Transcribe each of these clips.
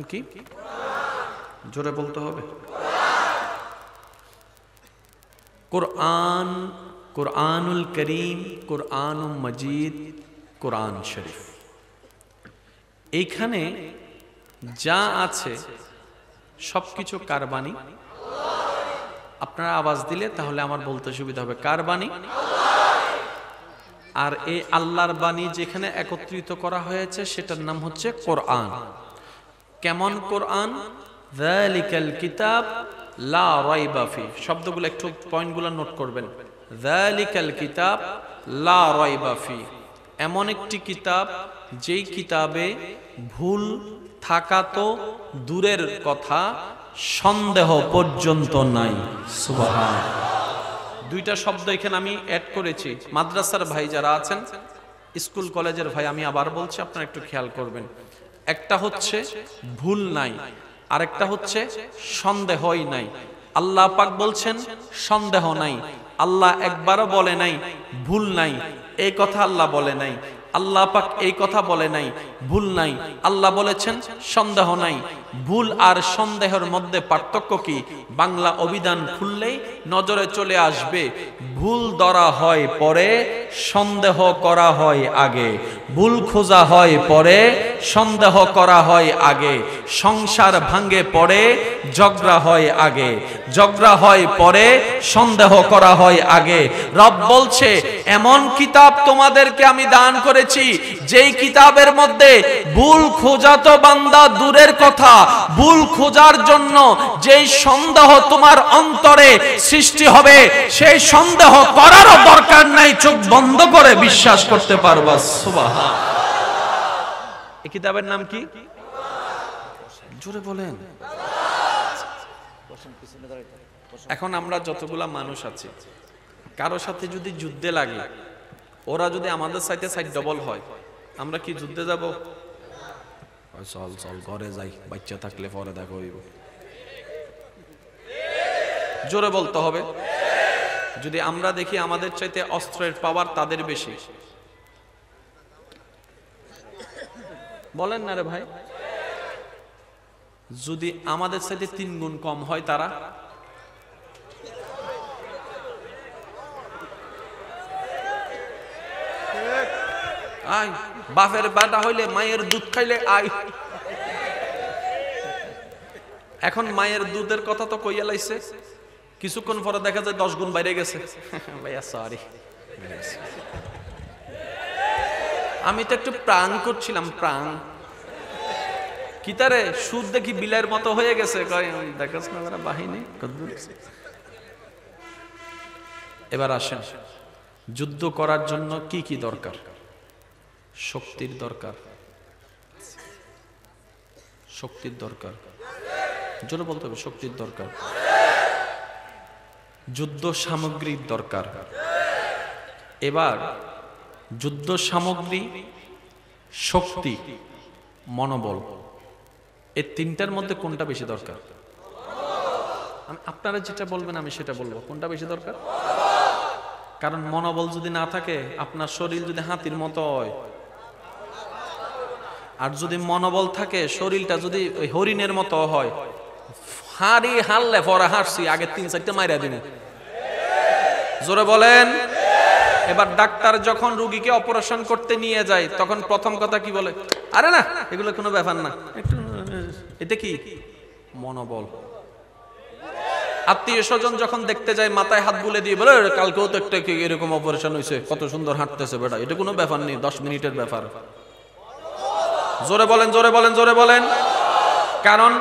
কি জোরে বলতে হবে? কোরআন, কোরআনুল করিম, কোরআনুল মজিদ, কোরআন শরীফ, এইখানে যা আছে সবকিছু কার বাণী? আপনারা আওয়াজ দিলে তাহলে আমার বলতে সুবিধা হবে। কার বাণী? আর এই আল্লাহর বাণী যেখানে একত্রিত করা হয়েছে সেটার নাম হচ্ছে কোরআন। কেমন কোরআন? যালিকাল কিতাব লা রাইবা ফি। শব্দগুলো একটু পয়েন্টগুলো নোট করবেন। যালিকাল কিতাব লা রাইবা ফি, এমন একটি কিতাব যেই কিতাবে ভুল থাকা তো দূরের কথা, সন্দেহ পর্যন্ত নাই। সুবহানাল্লাহ। দুইটা শব্দ এখানে আমি অ্যাড করেছি। মাদ্রাসার ভাই যারা আছেন, স্কুল কলেজের ভাই, আমি আবার বলছি, আপনারা একটু খেয়াল করবেন। একটা হচ্ছে ভুল নাই, আরেকটা হচ্ছে সন্দেহই নাই। আল্লাহ পাক বলছেন সন্দেহ নাই, আল্লাহ একবারও বলে নাই ভুল নাই। এই কথা আল্লাহ বলে নাই। আল্লাহ পাক এই কথা বলে নাই ভুল নাই, আল্লাহ বলেছেন সন্দেহ নাই। ভুল আর সন্দেহের মধ্যে পার্থক্য কি? বাংলা অভিধান খুললেই নজরে চলে আসবে। ভুল ধরা হয় পরে, সন্দেহ করা হয় আগে। ভুল খোঁজা হয় পরে, সন্দেহ করা হয় আগে। সংসার ভাঙ্গে পরে, ঝগড়া হয় আগে। ঝগড়া হয় পরে, সন্দেহ করা হয় আগে। রব বলছে এমন কিতাব তোমাদেরকে আমি দান করেছি যেই কিতাবের মধ্যে ভুল খোঁজা তো বান্দা দূরের কথা, ভুল খোঁজার জন্য যেই সন্দেহ তোমার অন্তরে সৃষ্টি হবে সেই সন্দেহ করারও দরকার নাই, চোখ বন্ধ করে বিশ্বাস করতে পারবা। সুবহানাল্লাহ। এই কিতাবের নাম কি? জোরে বলেন। এখন আমরা যতগুলা মানুষ আছি, কারো সাথে যদি যুদ্ধে লাগে, ওরা যদি আমাদের সাইতে সাইড ডবল হয়, আমরা কি যুদ্ধে যাব? চল চল ঘরে যাই, বাচ্চা থাকলে পরে দেখা হইব। জোরে বলতে হবে। যদি আমরা দেখি আমাদের চাইতে অস্ত্রের পাওয়ার তাদের বেশি, বলেন না রে ভাই? যদি আমাদের চাইতে 3 গুণ কম হয় তারা, আয় বাপের বেটা হইলে মায়ের দুধ খাইলে আয়। এখন মায়ের দুধের কথা তো কইয়া লাইছে, কিছুক্ষণ পরে দেখা যায় 10 গুণ বাইরে গেছে। ভাইয়া সরি, আমি তো একটু প্রাণ করছিলাম। প্রাণ কি তারে সুদ দেখি বিলের মতো হয়ে গেছে। দেখাস না ওরা বাহিনী। এবার আসেন, যুদ্ধ করার জন্য কি কি দরকার? শক্তির দরকার। শক্তির দরকার, জোরে বলতে হবে। শক্তির দরকার। যুদ্ধ সামগ্রীর দরকার। এবার যুদ্ধ সামগ্রী, শক্তি, মনোবল, এই তিনটার মধ্যে কোনটা বেশি দরকার? আপনারা যেটা বলবেন আমি সেটা বলবো। কোনটা বেশি দরকার? কারণ মনোবল যদি না থাকে, আপনার শরীর যদি হাতির মতো হয়, আর যদি মনোবল থাকে শরীরটা যদি হরিণের মতো হয়, হাড়ি হারলে পরে হারছি, আগে 3-4টা মাইরা দিনে। জোরে বলেন। এবার ডাক্তার যখন রোগীকে অপারেশন করতে নিয়ে যায়, তখন প্রথম কথা কি বলে? আরে না, এগুলো কোনো ব্যাপার না। এটা কি? মনোবল। আত্মীয় স্বজন যখন দেখতে যায়, মাথায় হাত বুলে দিয়ে বলে কালকেও তো একটা এরকম অপারেশন হয়েছে, কত সুন্দর হাঁটতেছে বেটা, এটা কোনো ব্যাপার নেই, 10 মিনিটের ব্যাপার। জোরে বলেন, জোরে বলেন, জোরে বলেন। কারণ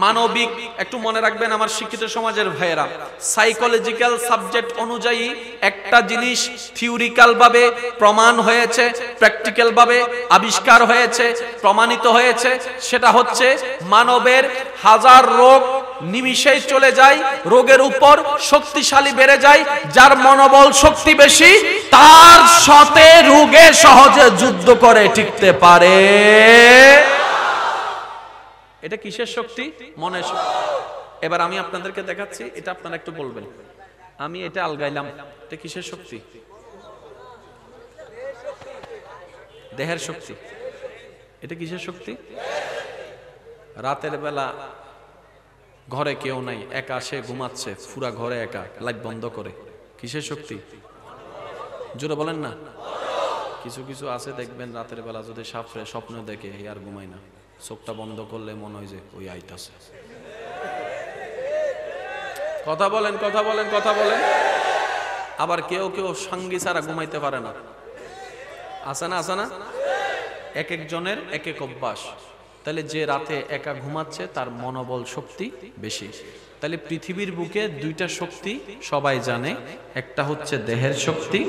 মানবিক, একটু মনে রাখবেন আমার শিক্ষিত সমাজের ভাইয়েরা, সাইকোলজিক্যাল সাবজেক্ট অনুযায়ী একটা জিনিস থিওরিক্যাল ভাবে প্রমাণ হয়েছে, প্র্যাকটিক্যাল ভাবে আবিষ্কার হয়েছে, প্রমাণিত হয়েছে। সেটা হচ্ছে মানবের 1000 রোগ নিমিষেই চলে যায়, রোগের উপর শক্তিশালী বেড়ে যায়। যার মনোবল শক্তি বেশি, তার সাথে রোগে সহজে যুদ্ধ করে টিকতে পারে। এটা কিসের শক্তি? মনের শক্তি। এবার আমি আপনাদেরকে দেখাচ্ছি, এটা আপনারা একটু বলবেন। আমি এটা আলগাইলাম, এটা কিসের শক্তি? দেহের শক্তি। এটা কিসের শক্তি? রাতের বেলা ঘরে কেউ নাই, একা সে ঘুমাচ্ছে, পুরা ঘরে একা, লাইট বন্ধ করে। কিসের শক্তি? জোরে বলেন না। কিছু কিছু আছে দেখবেন রাতের বেলা যদি স্বপ্ন দেখে আর ঘুমায় না, চোখটা বন্ধ করলে মনে হয় যে ওই আইতাছে। কথা বলেন, কথা বলেন, কথা বলেন। আবার কেউ কেউ সঙ্গী ছাড়া ঘুমাইতে পারে না, আছে না, আছে না? এক একজনের এক এক অভ্যাস। তাহলে যে রাতে একা ঘুমাচ্ছে তার মনোবল শক্তি বেশি। তাহলে পৃথিবীর বুকে দুইটা শক্তি সবাই জানে, একটা হচ্ছে দেহের শক্তি,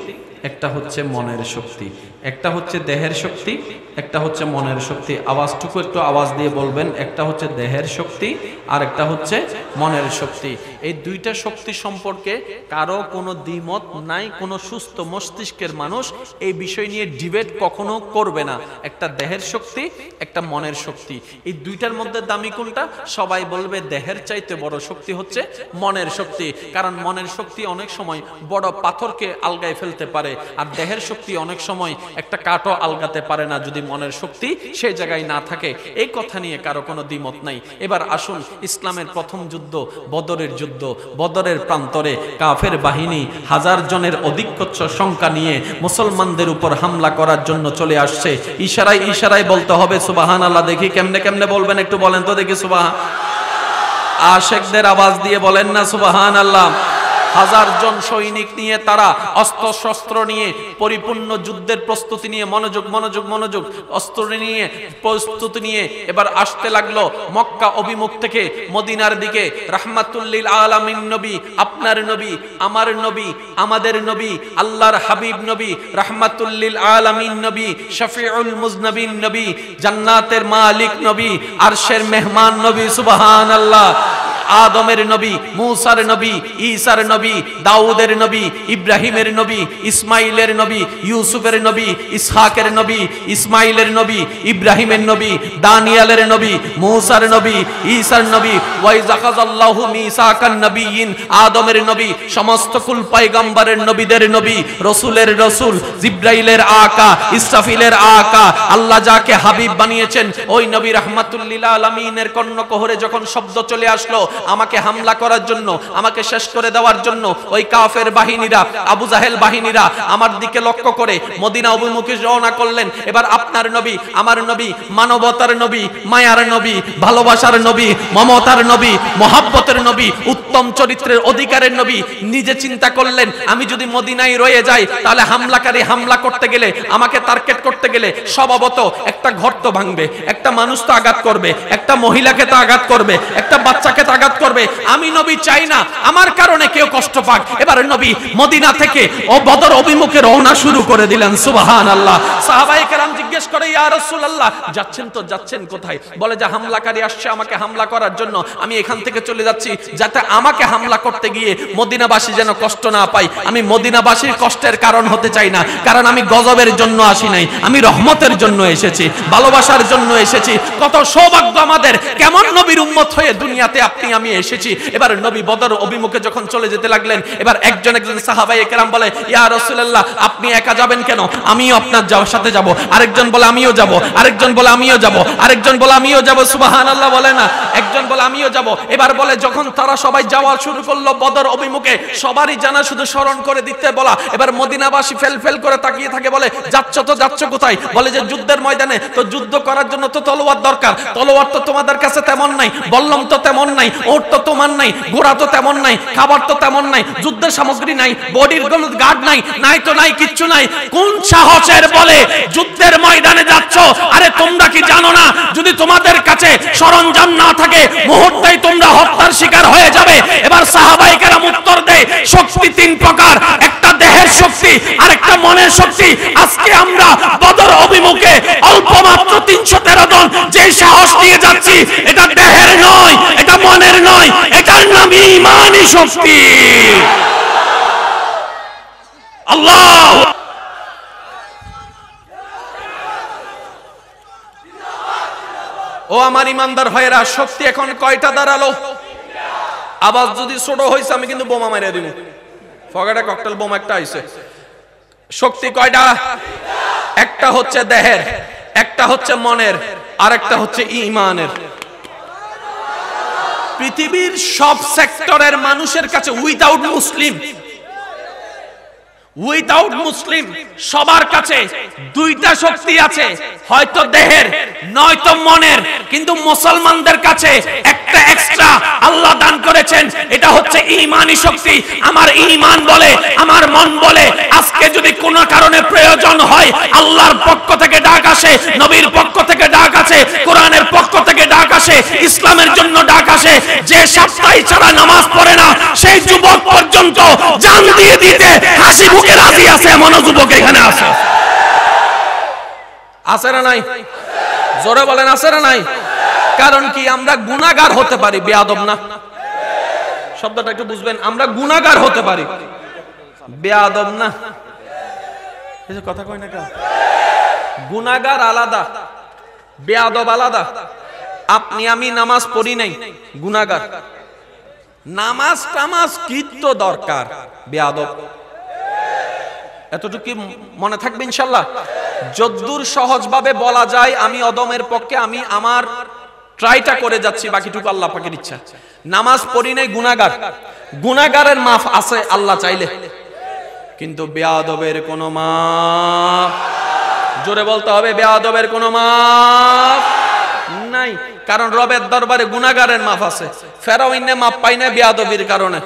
একটা হচ্ছে মনের শক্তি। একটা হচ্ছে দেহের শক্তি, একটা হচ্ছে মনের শক্তি। আওয়াজটুকু একটু আওয়াজ দিয়ে বলবেন, একটা হচ্ছে দেহের শক্তি আর একটা হচ্ছে মনের শক্তি। এই দুইটা শক্তি সম্পর্কে কারো কোনো দ্বিমত নাই। কোনো সুস্থ মস্তিষ্কের মানুষ এই বিষয় নিয়ে ডিবেট কখনো করবে না। একটা দেহের শক্তি, একটা মনের শক্তি। এই দুইটার মধ্যে দামি কোনটা? সবাই বলবে দেহের চাইতে বড় শক্তি হচ্ছে মনের শক্তি। কারণ মনের শক্তি অনেক সময় বড় পাথরকে আলগায় ফেলতে পারে, আর দেহের শক্তি অনেক সময় একটা কাঠও আলগাতে পারে না যদি মনের শক্তি সেই জায়গায় না থাকে। এই কথা নিয়ে কারো কোনো দ্বিমত নাই। এবার আসুন, ইসলামের প্রথম যুদ্ধ বদরের যুদ্ধ। বদরের প্রান্তরে কাফের বাহিনী 1000 জনের অধিক সংখ্যা নিয়ে মুসলমানদের উপর হামলা করার জন্য চলে আসছে। ইশারায় ইশারায় বলতে হবে সুবহানাল্লাহ। দেখি কেমনে কেমনে বলবেন, একটু বলেন তো দেখি সুবহান। আশেকদের আওয়াজ দিয়ে বলেন না সুবহানাল্লাহ। 1000 জন সৈনিক নিয়ে তারা অস্ত্র শস্ত্র নিয়ে পরিপূর্ণ যুদ্ধের প্রস্তুতি নিয়ে, মনোযোগ মনোযোগ মনোযোগ, অস্ত্র নিয়ে প্রস্তুতি নিয়ে এবার আসতে লাগলো মক্কা অভিমুখ থেকে মদিনার দিকে। রাহমাতুল লিল আলামিন নবী, আপনার নবী, আমার নবী, আমাদের নবী, আল্লাহর হাবিব নবী, রাহমাতুল লিল আলামিন নবী, শফিউল মুজনবিন নবী, জান্নাতের মালিক নবী, আরশের মেহমান নবী। সুবহানাল্লাহ। আদমের নবী, মূসার নবী, ঈসার নবী, দাউদের নবী, ইব্রাহিমের নবী, ইসমাইলের নবী, ইউসুফের নবী, ইসহাকের নবী, ইসমাইলের নবী, ইব্রাহিমের নবী, দানিয়েলের নবী, মূসার নবী, ঈসার নবী, ওয়াইজ আখাযাল্লাহু মিসাকান নবিয়িন, আদমের নবী, সমস্ত কুল পয়গম্বরের নবীদের নবী, রাসূলের রাসূল, জিবরাইলের আকা, ইসরাফিলের আকা, আল্লাহ যাকে হাবিব বানিয়েছেন ওই নবী রাহমাতুল লিল আলামিনের কর্ণকুহরে যখন শব্দ চলে আসলো আমাকে হামলা করার জন্য, আমাকে শেষ করে দেওয়ার জন্য, ওই কাফের বাহিনীরা, আবু জাহেল বাহিনীরা আমার দিকে লক্ষ্য করে মদিনা অভিমুখে রওনা করলেন। এবার আপনার নবী, আমার নবী, মানবতার নবী, মায়ার নবী, ভালোবাসার নবী, মমতার নবী, মহাব্বতের নবী, উত্তম চরিত্রের অধিকারের নবী নিজে চিন্তা করলেন আমি যদি মদিনায় রয়ে যাই তাহলে হামলাকারী হামলা করতে গেলে, আমাকে টার্গেট করতে গেলে স্বভাবত একটা ঘর তো ভাঙবে, একটা মানুষ তো আঘাত করবে, একটা মহিলাকে তো আঘাত করবে, একটা বাচ্চাকে তো আঘাত করবে। আমি নবী চাই না আমার কারণে কেউ কষ্ট পাক। এবার নবী মদিনা থেকে ও বদর অভিমুখে রওনা শুরু করে দিলেন। সুবহানাল্লাহ। সাহাবায়ে কেরাম জিজ্ঞেস করে ইয়া রাসূলুল্লাহ যাচ্ছেন তো, যাচ্ছেন কোথায়? বলে যে হামলাকারী আসছে আমাকে হামলা করার জন্য, আমি এখান থেকে চলে যাচ্ছি যাতে আমাকে হামলা করতে গিয়ে মদিনাবাসী যেন কষ্ট না পায়। আমি মদিনাবাসীর কষ্টের কারণ হতে চাই না, কারণ আমি গজবের জন্য আসি নাই, আমি রহমতের জন্য এসেছি, ভালোবাসার জন্য এসেছি। কত সৌভাগ্য আমাদের, কেমন নবীর উম্মত হয়ে দুনিয়াতে আপনি আমি এসেছি। এবার নবী বদর অভিমুখে যখন চলে যেতে লাগলেন, এবার একজন একজন সাহাবায়ে কেরাম বলে ইয়া রাসূলুল্লাহ আপনি একা যাবেন কেন? আমিও আপনার সাথে যাব। আরেকজন বলে আমিও যাব, আরেকজন বলে আমিও যাব, আরেকজন বলে আমিও যাব। সুবহানাল্লাহ বলে না, একজন বলে আমিও যাব। এবার বলে যখন তারা সবাই যাওয়া শুরু করলো বদর অভিমুখে, সবারই জানা শুধু স্মরণ করে দিতে বলা। এবার মদিনাবাসী ফেল ফেল করে তাকিয়ে থাকে, বলে যাচ্ছ তো যাচ্ছ কোথায়? বলে যে যুদ্ধের ময়দানে। তো যুদ্ধ করার জন্য তো তলোয়ার দরকার, তলোয়ার তো তোমাদের কাছে তেমন নাই, বল্লম তো তেমন নাই, ওট তো তোমার নাই, ঘোড়া তো তেমন নাই, খাবার তো তেমন নাই, যুদ্ধের সামগ্রী নাই, বডির কোনো গার্ড নাই, নাই তো নাই, কিচ্ছু নাই। কোন সাহসের বলে যুদ্ধের ময়দানে যাচ্ছ? আরে তোমরা কি জানো না যদি তোমাদের কাছে সরঞ্জাম না থাকে মুহূর্তেই তোমরা হত্যার শিকার হয়ে যাবে। এবার সাহাবায়ে কেরাম উত্তর দেয় শক্তি তিন প্রকার, একটা দেহের শক্তি আর একটা মনের শক্তি। আজকে আমরা বদর অভিমুখে অল্প মাত্র 313 জন যে সাহস নিয়ে যাচ্ছি, এটা দেহের নয়, এটা মনের নয়, এটার নাম ঈমানি শক্তি। আল্লাহ ও আমার ইমানদার ভাইরা, শক্তি এখন কয়টা দাঁড়ালো? আওয়াজ যদি ছোট হইছে আমি কিন্তু বোমা মারিয়ে দিব। ফগাটা ককটেল বোমা একটা আইছে। শক্তি কয়টা? একটা হচ্ছে দেহের, একটা হচ্ছে মনের, আর একটা হচ্ছে ঈমানের। পৃথিবীর সব সেক্টরের মানুষের কাছে উইদাউট মুসলিম সবার কাছে দুইটা শক্তি আছে, হয়তো দেহের নয়তো মনের, কিন্তু মুসলমানদের কাছে একটা এক্সট্রা আল্লাহ দান করেছেন, এটা হচ্ছে ঈমানি শক্তি। আমার ঈমান বলে, আমার মন বলে, আজকে যদি কোনো কারণে প্রয়োজন হয় আল্লাহর পক্ষ থেকে ডাক আসে, নবীর পক্ষ থেকে ডাক আসে, কোরআনের পক্ষ থেকে ডাক আসে, ইসলামের জন্য ডাক আসে, যে সপ্তাহে ছাড়া নামাজ পড়ে না সেই যুবক পর্যন্ত জান দিয়ে দিতে হাসি মুখে রাজি আছে, এমন যুবক এখানে আছে। আছে না নাই? জোরে বলেন আছে না নাই? কারণ কি, আমরা গুনাহগার হতে পারি, বেয়াদব না। শব্দটা একটু বুঝবেন, আমরা গুনাহগার হতে পারি, বেয়াদব না। এই যে কথা কয় না কা, গুনাহগার আলাদা, বেয়াদব আলাদা। আপনি আমি নামাজ পড়ি নাই, গুনাহগার। নামাজ টামাজ কি তো দরকার, বেয়াদব। এতটুকু মনে থাকবে ইনশাআল্লাহ। যদ্দূর সহজভাবে বলা যায় আমি অদমের পক্ষে, আমি আমার ট্রাইটা করে যাচ্ছি, বাকিটুকু আল্লাহ পাকের ইচ্ছা। নামাজ পড়ি নাই, গুনাহগার। গুনাহগারের মাফ আছে আল্লাহ চাইলে, কিন্তু বেয়াদবের কোনো মাফ, জোরে বলতে হবে, বেয়াদবের কোনো মাফ নাই। কারণ রবের দরবারে গুনাহগারের মাফ আছে, ফেরাউনে মাফ পাই না বেয়াদবির কারণে।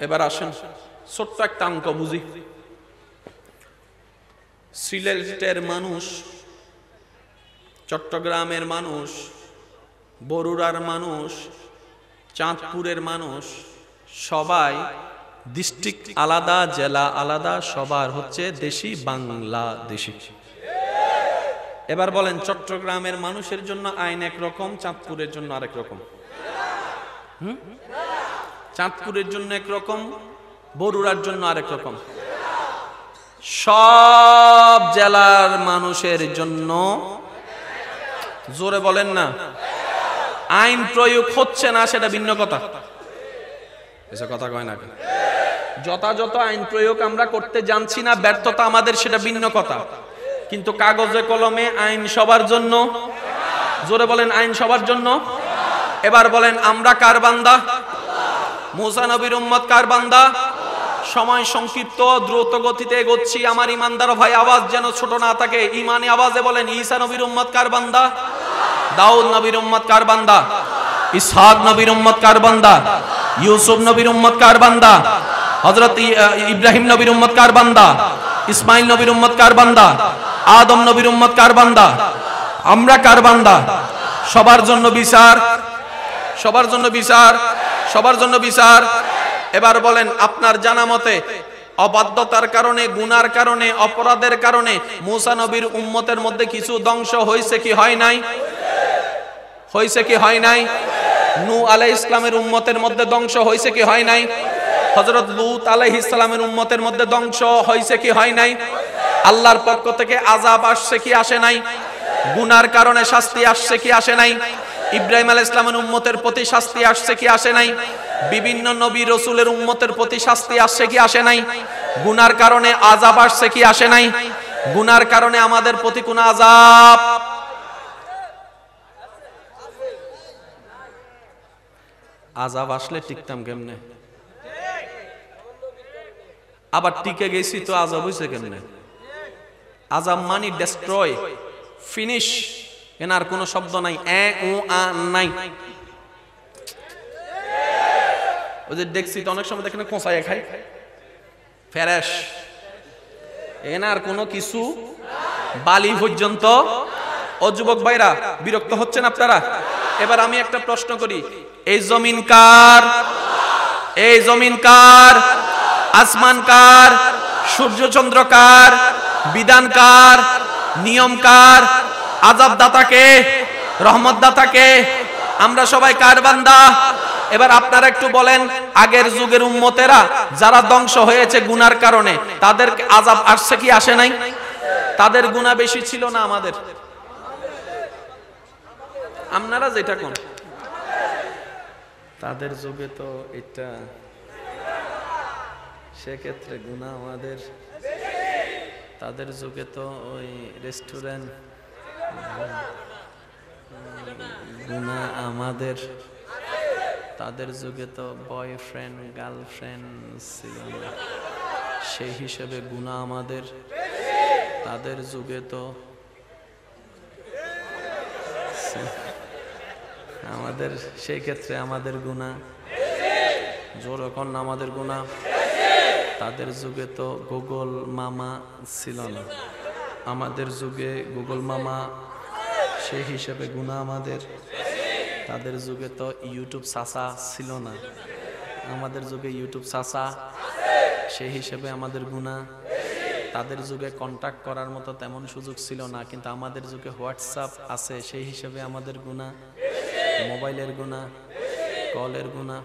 এবার আসেন ছোট্ট একটা অঙ্ক বুঝি। সিলেটের মানুষ, চট্টগ্রামের মানুষ, বরুড়ার মানুষ, চাঁদপুরের মানুষ, সবাই ডিস্ট্রিক্ট আলাদা, জেলা আলাদা, সবার হচ্ছে দেশি বাংলাদেশি। এবার বলেন, চট্টগ্রামের মানুষের জন্য আইন একরকম, চাঁদপুরের জন্য আরেক রকম। চাঁদপুরের জন্য একরকম, বরুড়ার জন্য আরেক রকম। সব জেলার মানুষের জন্য, জোরে বলেন না, আইন প্রয়োগ হচ্ছে না সেটা ভিন্ন কথা। এসব কথা কয় না। যথাযথ আইন প্রয়োগ আমরা করতে জানছি না, ব্যর্থতা আমাদের, সেটা ভিন্ন কথা। কিন্তু কাগজে কলমে আইন সবার জন্য, জোরে বলেন আইন সবার জন্য। এবার বলেন, আমরা কার বান্দা? মুসা নবীর উম্মত কার বান্দা? সময় সংক্ষিপ্ত, দ্রুত গতিতে এগোচ্ছি। আমার ইমানদার ভাই, আওয়াজ যেন ছোট না থাকে, ইমানি আওয়াজে বলেন, ঈসা নবীর উম্মত কার বান্দা? দাউদ নবীর উম্মত কার বান্দা? ইসহাক নবীর উম্মত কার বান্দা? ইউসুফ নবীর উম্মত কার বান্দা? হযরত ইব্রাহিম নবীর উম্মত কার বান্দা? ইসমাইল নবীর উম্মত কার বান্দা? আদম নবীর উম্মত কার বান্দা? আমরা কার বান্দা? সবার জন্য বিচার, সবার জন্য বিচার, সবার জন্য বিচার। এবার বলেন, আপনার জানা মতে অবাধ্যতার কারণে, গুনার কারণে, অপরাধের কারণে মুসা নবীর উম্মতের মধ্যে কিছু ধ্বংস হয়েছে কি হয় নাই? হয়েছে কি হয় নাই? নূহ আলাইহিস সালামের উম্মতের মধ্যে ধ্বংস হয়েছে কি হয় নাই? হযরত লূত আলাইহিস সালামের উম্মতের মধ্যে ধ্বংস হয়েছে কি হয় নাই? আল্লাহর পক্ষ থেকে আযাব আসছে কি আসে নাই? গুনার কারণে শাস্তি আসছে কি আসে নাই? ইব্রাহিম আলাইহিস সালামের উম্মতের প্রতি শাস্তি আসছে কি আসে নাই? বিভিন্ন নবী রাসূলের উম্মতের প্রতি শাস্তি আসছে কি আসে নাই? গুনার কারণে আযাব আসছে কি আসে নাই? গুনার কারণে আমাদের প্রতি কোন আযাব? আযাব আসলে টিকতাম কেমনে? আবার টিকে গেছি তো আযাব হইছে কেমনে? আযাব মানে ডেস্ট্রয়, ফিনিশ, এনার কোনো শব্দ নাই, উ আ নাই। ওই যে দেখছি তো অনেক সময় দেখেন কোঁচায় খায়, ফেরেশ, এনার কোনো কিছু বালি পর্যন্ত। ও যুবক ভাইরা, বিরক্ত হচ্ছেন আপনারা? এবার আমি একটা প্রশ্ন করি, এই জমিন কার? এই জমিন কার? আসমান কার? সূর্য চন্দ্র কার? বিধান কার? নিয়ম কার? আযাব দাতা কে? রহমত দাতা কে? আমরা সবাই কার বান্দা? এবার আপনারা একটু বলেন, আগের যুগের উম্মতেরা যারা ধ্বংস হয়েছে গুনার কারণে, তাদের আযাব আসছে কি আসে নাই? তাদের গুনাহ বেশি ছিল না আমাদের? আপনারা যেটা কোন, তাদের যুগে তো এটা, সেক্ষেত্রে গুনাহ আমাদের। তাদের যুগে তো ওই রেস্টুরেন্ট, গুনাহ আমাদের, তাদের যুগে তো বয়ফ্রেন্ড গার্লফ্রেন্ড ছিল না, সেই হিসেবে গুনাহ আমাদের। তাদের যুগে তো আমাদের, সেই ক্ষেত্রে আমাদের গুনাহ যখন আমাদের গুনাহ। তাদের যুগে তো গুগল মামা ছিল না, আমাদের যুগে গুগল মামা, সেই হিসেবে গুনাহ আমাদের। তাদের যুগে তো ইউটিউব চাচা ছিল না, আমাদের যুগে ইউটিউব চাচা, সেই হিসেবে আমাদের গুনাহ। তাদের যুগে কন্টাক্ট করার মতো তেমন সুযোগ ছিল না, কিন্তু আমাদের যুগে হোয়াটসঅ্যাপ আছে, সেই হিসেবে আমাদের গুনাহ। মোবাইলের গুনাহ, কলের গুনাহ,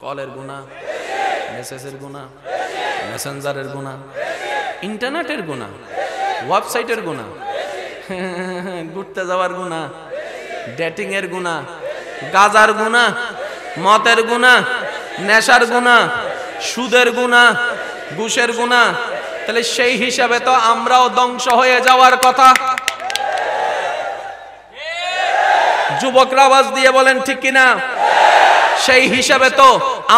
কলের গুনাহ, মেসেজের গুনাহ, মেসেঞ্জারের গুনাহ, ইন্টারনেটের গুনাহ, ওয়েবসাইটের গুনাহ, ঘুরতে যাওয়ার গুনাহ, ডেটিং এর গুনাহ, গাজার গুনাহ, মদের গুনাহ, নেশার গুনাহ, সুদের গুনাহ, ঘুষের গুনাহ। তাহলে সেই হিসাবে তো আমরাও ধ্বংস হয়ে যাওয়ার কথা। যুবকরা আওয়াজ দিয়ে বলেন ঠিক কিনা? সেই হিসাবে তো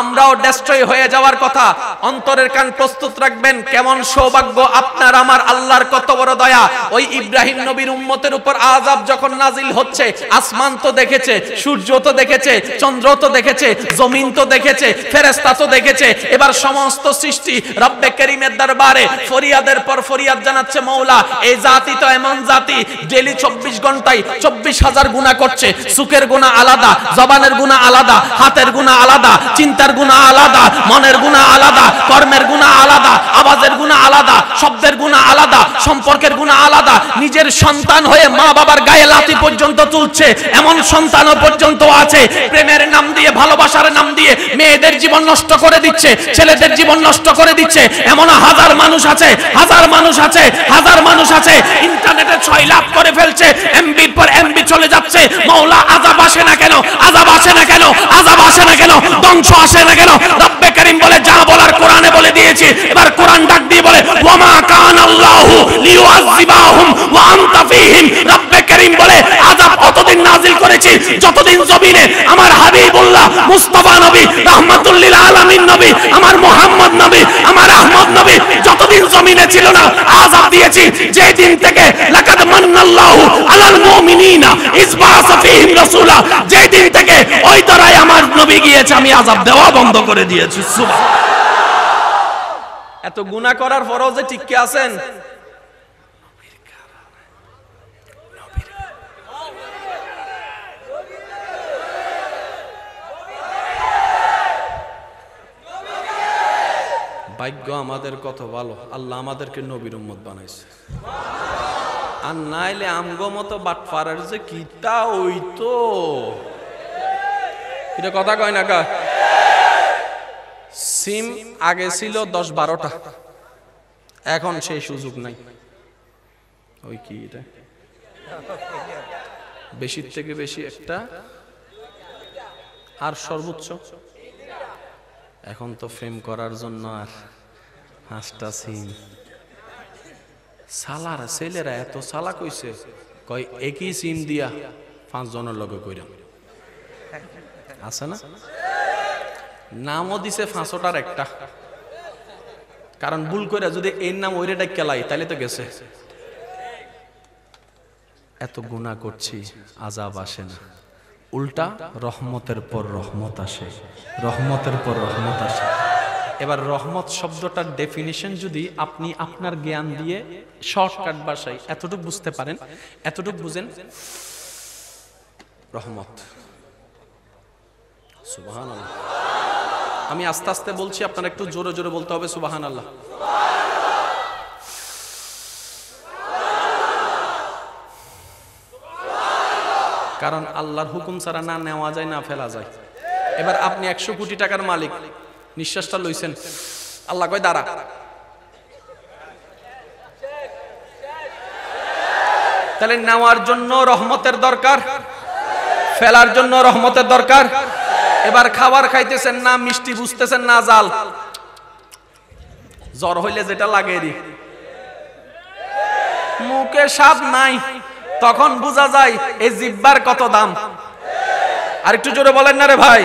আমরাও ডেস্ট্রয় হয়ে যাওয়ার কথা। অন্তরের কান প্রস্তুত রাখবেন, কেমন সৌভাগ্য আপনার আমার, আল্লাহর কত বড় দয়া। ওই ইব্রাহিম নবীর উম্মতের উপর আযাব যখন নাজিল হচ্ছে, আসমান তো দেখেছে, সূর্য তো দেখেছে, চন্দ্র তো দেখেছে, জমিন তো দেখেছে, ফেরেশতা তো দেখেছে। এবার সমস্ত সৃষ্টি রব্বে করিমের দরবারে ফরিয়াদের পর ফরিয়াদ জানাচ্ছে, মওলা এই জাতি তো এমন জাতি, ডেইলি 24 ঘন্টায় 24,000 গুনাহ করছে। চোখের গুনাহ আলাদা, জবানের গুনাহ আলাদা, হাতের গুনাহ আলাদা, চিন্তার গুনাহ আলাদা, মনের গুনাহ আলাদা, কর্মের গুনাহ আলাদা, আওয়াজের গুনাহ আলাদা, শব্দের গুনাহ আলাদা, সম্পর্কের গুনাহ আলাদা। নিজের সন্তান হয়ে মা বাবার গায়ে লাথি পর্যন্ত তুলছে, এমন সন্তানও পর্যন্ত আছে। প্রেমের নাম দিয়ে, ভালোবাসার নাম দিয়ে মেয়েদের জীবন নষ্ট করে দিচ্ছে, ছেলেদের জীবন নষ্ট করে দিচ্ছে। এমন হাজার মানুষ আছে, হাজার মানুষ আছে, হাজার মানুষ আছে। ইন্টারনেটে 6 লাভ করে ফেলছে, এমবির পর এমবি চলে যাচ্ছে। মওলা আযাব আসে না কেন? আযাব আসে না কেন? আযাব আসে না কেন? ধ্বংস আসে না কেন? রব্বে করিম বলে, যা বলার কোরআনে বলে দিয়েছি। এবার কোরআন ডাক দিয়ে বলে, ওয়ামা কানাল্লাহু লিয়ুআযিবাহুম ওয়া আনতা ফীহিম। রব্বে করিম বলে, আযাব কতদিন নাজিল করেছি, যতদিন জমিনে আমার হাবিবুল্লাহ মুস্তাফা নবী, রাহমাতুল লিল আলামিন নবী, আমার মুহাম্মদ নবী, আমার আহমদ নবী যতদিন জমিনে ছিল না, আযাব দিয়েছি। যেই দিন থেকে লাকাদ মান্নাল্লাহু আলাল মুমিনিনা ইয বাআসা ফীহিম রাসূলা, যেই দিন থেকে ওই তরাই আমার নবী গিয়েছে, আমি আযাব দেওয়া বন্ধ করে দিয়েছি। সুবহানাল্লাহ। এত গুনাহ করার পরও যে টিকে আছেন, ভাগ্য আমাদের কত ভালো, আল্লাহ আমাদেরকে নবীর উম্মত বানাইছে। আর নাইলে আমগো মতো বাটপাড়ার যে কিতা হইতো, এটা কথা কয় না কা? সিম আগে ছিল 10-12টা, এখন সেই সুযোগ নাই। ওই কি এটা, বেশির থেকে বেশি একটা, আর সর্বোচ্চ এখন তো ফ্রেম করার জন্য আর 5টা সিম। সালারা ছেলেরা এত সালা কইছে, কয় একই সিম দিয়া 5 জনের লগে কইরাম, আছে না? নামও দিছে 5টার একটা, কারণ ভুল করে যদি এর নাম ওইরে ডাক্কেলাই তাহলে তো গেছে। এত গুনাহ করছি, আযাব আসে না, উল্টা রহমতের পর রহমত আসে, রহমতের পর রহমত আসে। এবার রহমত শব্দটার ডেফিনিশন যদি আপনি আপনার জ্ঞান দিয়ে শর্টকাট ভাষায় এতটুকু বুঝতে পারেন, এতটুকু বুঝেন, রহমত। সুবহানাল্লাহ। আমি আস্তে আস্তে বলছি, আপনারা একটু জোরে জোরে বলতে হবে সুবহানাল্লাহ। কারণ আল্লাহর হুকুম ছাড়া না নেওয়া যায়, না ফেলা যায়। এবার আপনি 100 কোটি টাকার মালিক, নিঃশ্বাসটা লইছেন, আল্লাহ কয় দাঁড়া, তাহলে নেওয়ার জন্য রহমতের দরকার, ফেলার জন্য রহমতের দরকার। এবার খাবার খাইতেছেন না মিষ্টি, বুঝতেছেন না জাল, জ্বর হইলে যেটা লাগে, মুখে স্বাদ নাই, তখন বোঝা যায় এই জিহ্বার কত দাম। আর একটু জোরে বলেন না রে ভাই।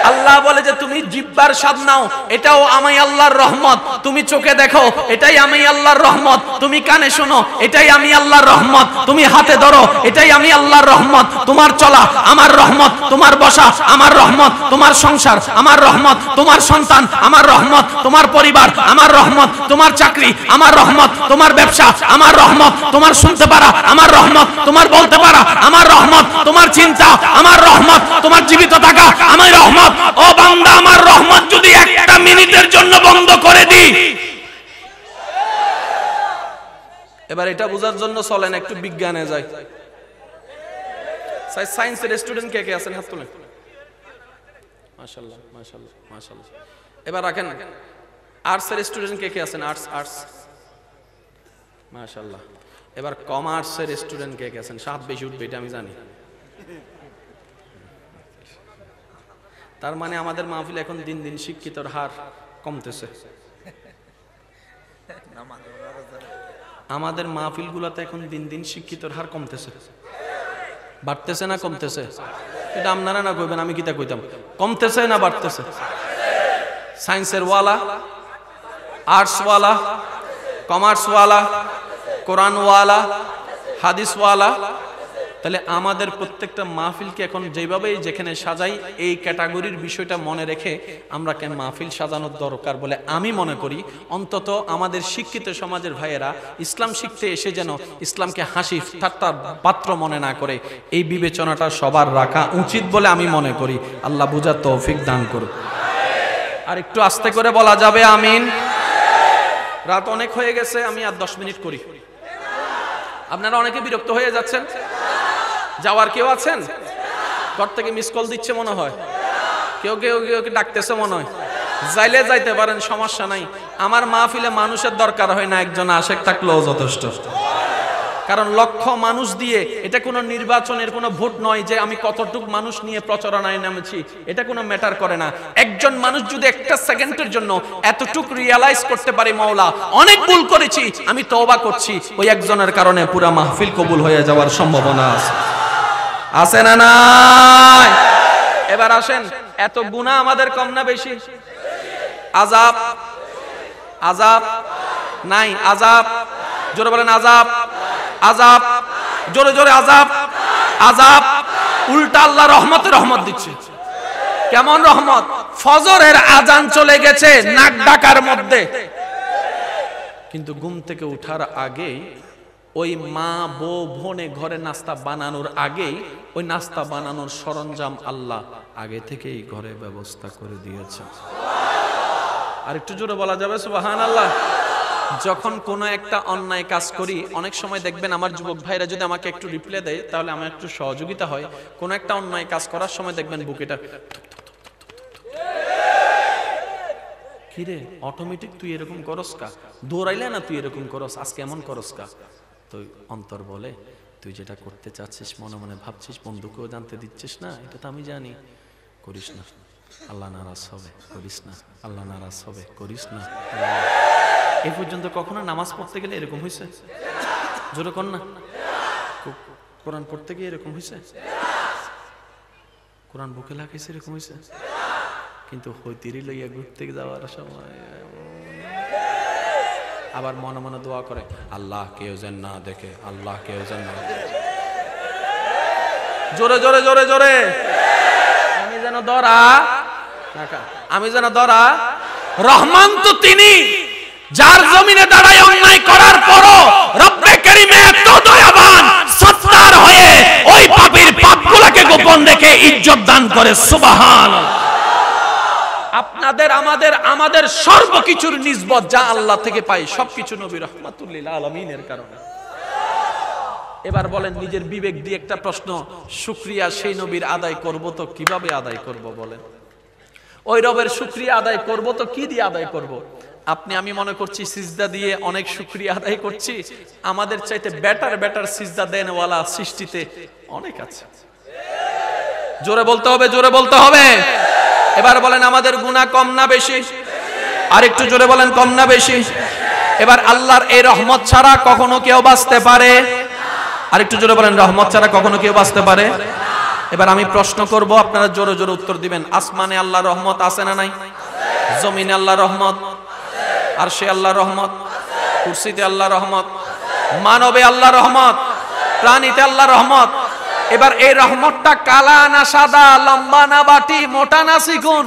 আল্লাহ বলে যে তুমি জিহ্বার স্বাদ নাও, এটাও আমি আল্লাহর রহমত। তুমি চোখে দেখো, এটাই আমি আল্লাহর রহমত। তুমি কানে শোনো, এটাই আমি আল্লাহর রহমত। তুমি হাতে ধরো, এটাই আমি আল্লাহর রহমত। তোমার চলা আমার রহমত, তোমার বসা আমার রহমত, তোমার সংসার আমার রহমত, তোমার সন্তান আমার রহমত, তোমার পরিবার আমার রহমত, তোমার চাকরি আমার রহমত, তোমার ব্যবসা আমার রহমত, তোমার শুনতে পারা আমার রহমত, তোমার বলতে পারা আমার রহমত, তোমার চিন্তা আমার রহমত, তোমার জীবিত থাকা আমার রহমত। ও বান্দা, আমার রহমত যদি একটা মিনিটের জন্য বন্ধ করে দিই। এবার এটা বোঝার জন্য চলেন একটু বিজ্ঞানে যাই। সায়েন্সের স্টুডেন্ট কে কে আছেন হাত তুলেন। মাশাআল্লাহ মাশাআল্লাহ মাশাআল্লাহ। এবার রাখেন আর্টসের স্টুডেন্ট কে কে আছেন? আর্টস মাশাআল্লাহ। এবার কমার্সের স্টুডেন্ট কে কে আছেন? সাত বেশি উঠবে এটা আমি জানি। তার মানে আমাদের মাহফিল এখন দিন দিন শিক্ষিতর হার কমতেছে। আমাদের মাহফিলগুলোতে এখন দিন দিন শিক্ষিতর হার কমতেছে, বাড়তেছে না কমতেছে? এটা আপনারা না কইবেন, আমি কিতা কইতাম। কমতেছে না বাড়তেছে? সায়েন্সের ওয়ালা, আর্টস ওয়ালা, কমার্স ওয়ালা, কোরআন ওয়ালা, হাদিস ওয়ালা। তাহলে আমাদের প্রত্যেকটা মাহফিলকে এখন যেভাবে যেখানে সাজাই, এই ক্যাটাগরির বিষয়টা মনে রেখে আমরা কেন মাহফিল সাজানোর দরকার বলে আমি মনে করি। অন্তত আমাদের শিক্ষিত সমাজের ভাইয়েরা ইসলাম শিখতে এসে যেন ইসলামকে হাসি ঠাট্টার পাত্র মনে না করে, এই বিবেচনাটা সবার রাখা উচিত বলে আমি মনে করি। আল্লাহ বুঝার তৌফিক দান করুন। আর একটু আস্তে করে বলা যাবে আমিন? রাত অনেক হয়ে গেছে, আমি আর 10 মিনিট করি। আপনারা অনেকে বিরক্ত হয়ে যাচ্ছেন। যাওয়ার কেউ আছেন? ঘর থেকে মিস কল দিচ্ছে মনে হয়, কেউ কেউ কেউ ডাকতেছে মনে হয়। যাইলে যাইতে পারেন, সমস্যা নাই। আমার মাহফিলে মানুষের দরকার হয় না, একজন আশেক থাকলেও যথেষ্ট। কারণ লক্ষ মানুষ দিয়ে, এটা কোনো নির্বাচনের কোনো ভোট নয় যে আমি কতটুক মানুষ নিয়ে প্রচারণায় নামেছি, এটা কোনো ম্যাটার করে না। একজন মানুষ যদি একটা সেকেন্ডের জন্য এতটুক রিয়ালাইজ করতে পারে মাওলা অনেক ভুল করেছি, আমি তওবা করছি, ওই একজনের কারণে পুরা মাহফিল কবুল হয়ে যাওয়ার সম্ভাবনা আছে। আছে না নাই? এবার আসেন, এত গুনাহ আমাদের কম না বেশি? আযাব আযাব নাই? আযাব জোরে বলেন। আযাব আযাব জোরে জোরে। আযাব আযাব। উল্টা আল্লাহ রহমতে রহমত দিচ্ছে। কেমন রহমত? ফজরের আজান চলে গেছে নাক ডাকার মধ্যে, কিন্তু ঘুম থেকে ওঠার আগে ওই মা বউ বোনে ঘরে নাস্তা বানানোর আগেই ওই নাস্তা বানানোর সরঞ্জাম আল্লাহ আগে থেকেই ঘরে ব্যবস্থা করে দিয়েছে। আর একটু জোরে বলা যাবে সুবহানাল্লাহ। যখন কোনো একটা অন্যায় কাজ করি, অনেক সময় দেখবেন আমার যুবক ভাইরা যদি আমাকে একটু রিপ্লাই দেয় তাহলে আমার একটু সহযোগিতা হয়। কোনো একটা অন্যায় কাজ করার সময় দেখবেন বুকেটা, কিরে অটোমেটিক তুই এরকম করস কা? দৌড়াইলে না তুই এরকম করস, আজকে এমন করস কা? তো অন্তর বলে তুই যেটা করতে চাচ্ছিস, মনে মনে ভাবছিস, বন্ধুকেও জানতে দিচ্ছিস না, এটা তো আমি জানি, করিস না, আল্লাহ নারাজ হবে, করিস না, আল্লাহ নারাজ হবে, করিস না। এই পর্যন্ত কখনো নামাজ পড়তে গেলে এরকম হয়েছে? জোরে কর না। কোরআন পড়তে গিয়ে এরকম হয়েছে? কোরআন বুকে লাগাইছে এরকম হয়েছে? কিন্তু হইতিরি লইয়া ঘুরতে যাওয়ার সময় আবার মনে মনে দোয়া করে, আল্লাহ কেউ যেন না দেখে, আল্লাহ কেউ যেন না দেখে। জোরে জোরে জোরে জোরে। আমি যেন ধরা, আমি যেন ধরা। রহমান তো তিনি যার জমিনে দাঁড়ায় অন্যায় করার পরও রব্বে কারীম এত দয়াবান, সত্তার হয়ে ওই পাপীর পাপগুলোকে গোপন রেখে ইজ্জত দান করে। সুবহানাল্লাহ। আপনাদের আমাদের সর্বকিছুর নিসবত যা আল্লাহ থেকে পাই, সবকিছু নবী রাহমাতুল লিল আলামিনের কারণে। এবার বলেন, নিজের বিবেক দিয়ে একটা প্রশ্ন, শুকরিয়া সেই নবীর আদায় করব তো কিভাবে আদায় করব? বলেন, ওই রবের শুকরিয়া আদায় করব তো কি দিয়ে আদায় করব? আপনি আমি মনে করছি সিজদা দিয়ে অনেক শুকরিয়া আদায় করছি, আমাদের চাইতে বেটার সিজদা দেনওয়ালা সৃষ্টিতে অনেক আছে। জোরে বলতে হবে, জোরে বলতে হবে। এবার বলেন, আমাদের গুনাহ কম না বেশি? আর একটু জোরে বলেন, কম না বেশি? এবার আল্লাহর এই রহমত ছাড়া কখনো কেউ বাঁচতে পারে? আরেকটু জোরে বলেন, রহমত ছাড়া কখনো কেউ বাঁচতে পারে? এবার আমি প্রশ্ন করব, আপনারা জোরে জোরে উত্তর দিবেন। আসমানে আল্লাহর রহমত আছে না নাই? জমিনে আল্লাহর রহমত, আরশে আল্লাহর রহমত, কুরসিতে আল্লাহর রহমত, মানবে আল্লাহর রহমত, প্রাণীতে আল্লাহর রহমত। এবার এই রহমতটা কালা না সাদা, লম্বা না বাটি, মোটা না চিকন?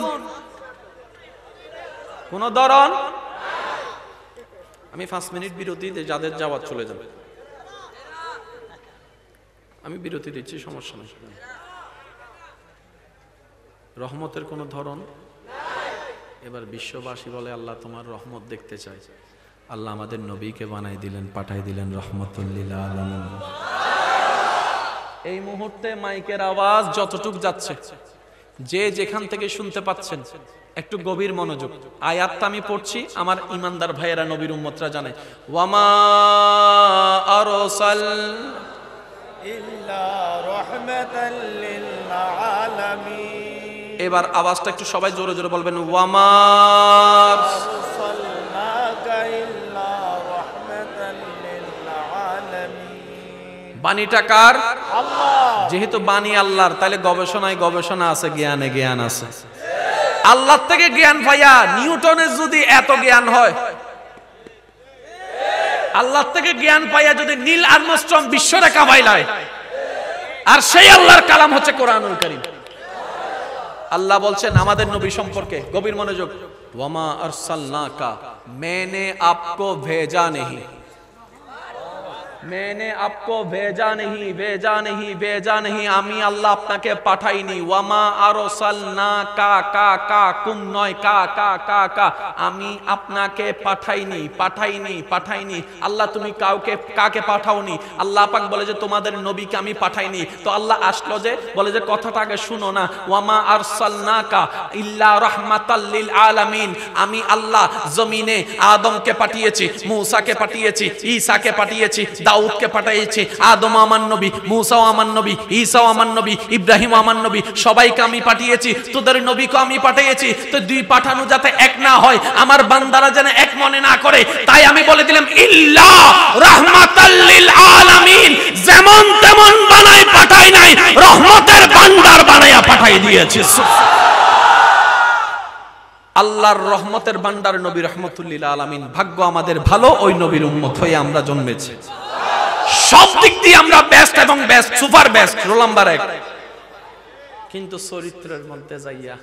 কোন ধরন? আমি 5 মিনিট বিরতি দিই, যাদের যাওয়ার চলে যাবে। আমি বিরতি দিচ্ছি, সমস্যা নেই। রহমতের কোন ধরন? এবার বিশ্ববাসী বলে আল্লাহ তোমার রহমত দেখতে চাই। আল্লাহ আমাদের নবীকে বানাই দিলেন, পাঠাই দিলেন রহমতুল লিল আলামিন। এই মুহূর্তে মাইকের আওয়াজ যতটুক যাচ্ছে, যে যেখান থেকে শুনতে পাচ্ছেন, একটু গভীর মনোযোগ। আয়াতটা আমি পড়ছি, আমার ইমানদার ভাইয়েরা নবীর উম্মতরা জানে। ওয়ামা আরসাল ইল্লা রাহমাতাল লিল আলামিন। এবার আওয়াজটা একটু সবাই জোরে জোরে বলবেন, ওয়ামা আরসালনাকা ইল্লা রাহমাতাল লিল আলামিন। বাণীটা কার? আল্লাহ। যেহেতু বাণী আল্লাহর, তাহলে গবেষণায় গবেষণা আছে, জ্ঞানে জ্ঞান আছে। আল্লাহ থেকে জ্ঞান পাইয়া নিউটনের যদি এত জ্ঞান হয়, আল্লাহ থেকে জ্ঞান পাইয়া যদি নীল আর্মস্ট্রং বিশ্বরেখা পাইলায়, আর সেই আল্লাহর কালাম হচ্ছে কোরআনুল কারীম। আল্লাহ বলছেন আমাদের নবী সম্পর্কে, গভীর মনোযোগ, ওয়ামা আরসালনাকা, मैंने आपको भेजा नहीं, मैंने आपको भेजा नहीं, भेजा नहीं, भेजा नहीं, আমি আল্লাহ আপনাকে পাঠাইনি। ওয়ামা আরসালনাকা, কা কা কুম নয়, কা কা কা কা, আমি আপনাকে পাঠাইনি, পাঠাইনি, পাঠাইনি। আল্লাহ তুমি কাকে পাঠাওনি? আল্লাহ পাক বলে যে তোমাদের নবীকে আমি পাঠাইনি। তো আল্লাহ আসলো যে, বলে যে কথাটা আগে শুনো না। ওয়ামা আরসালনাকা ইল্লা রাহমাতাল লিল আলামিন, আমি আল্লাহ জমিনে আদমকে পাঠিয়েছি, মূসাকে পাঠিয়েছি, ঈসাকে পাঠিয়েছি, দাউদকে পাঠিয়েছি। আদম আমার নবী, মূসাও আমার নবী, ঈসাও আমার নবী, ইব্রাহিম আমার নবী, সবাইকে আমি পাঠিয়েছি। তোদের নবীকে আমি পাঠিয়েছি। তো দুই পাঠানো যাতে এক না হয়, আমার বান্দারা যেন এক মনে না করে, তাই আমি বলে দিলাম ইল্লা রাহমাতাল লিল আলামিন। যেমন তেমন বানাই পাঠাই নাই, রহমতের ভান্ডার বানায়া পাঠাই দিয়েছি। আল্লাহর রহমতের ভান্ডার নবী রহমতুল লিল আলামিন। ভাগ্য আমাদের ভালো, ওই নবীর উম্মত হয়ে আমরা জন্মেছি। সব দিক দিয়ে আমরা বেস্ট এবং best, super best, roll number 1। কিন্তু চরিত্রের মধ্যে যাইয়া,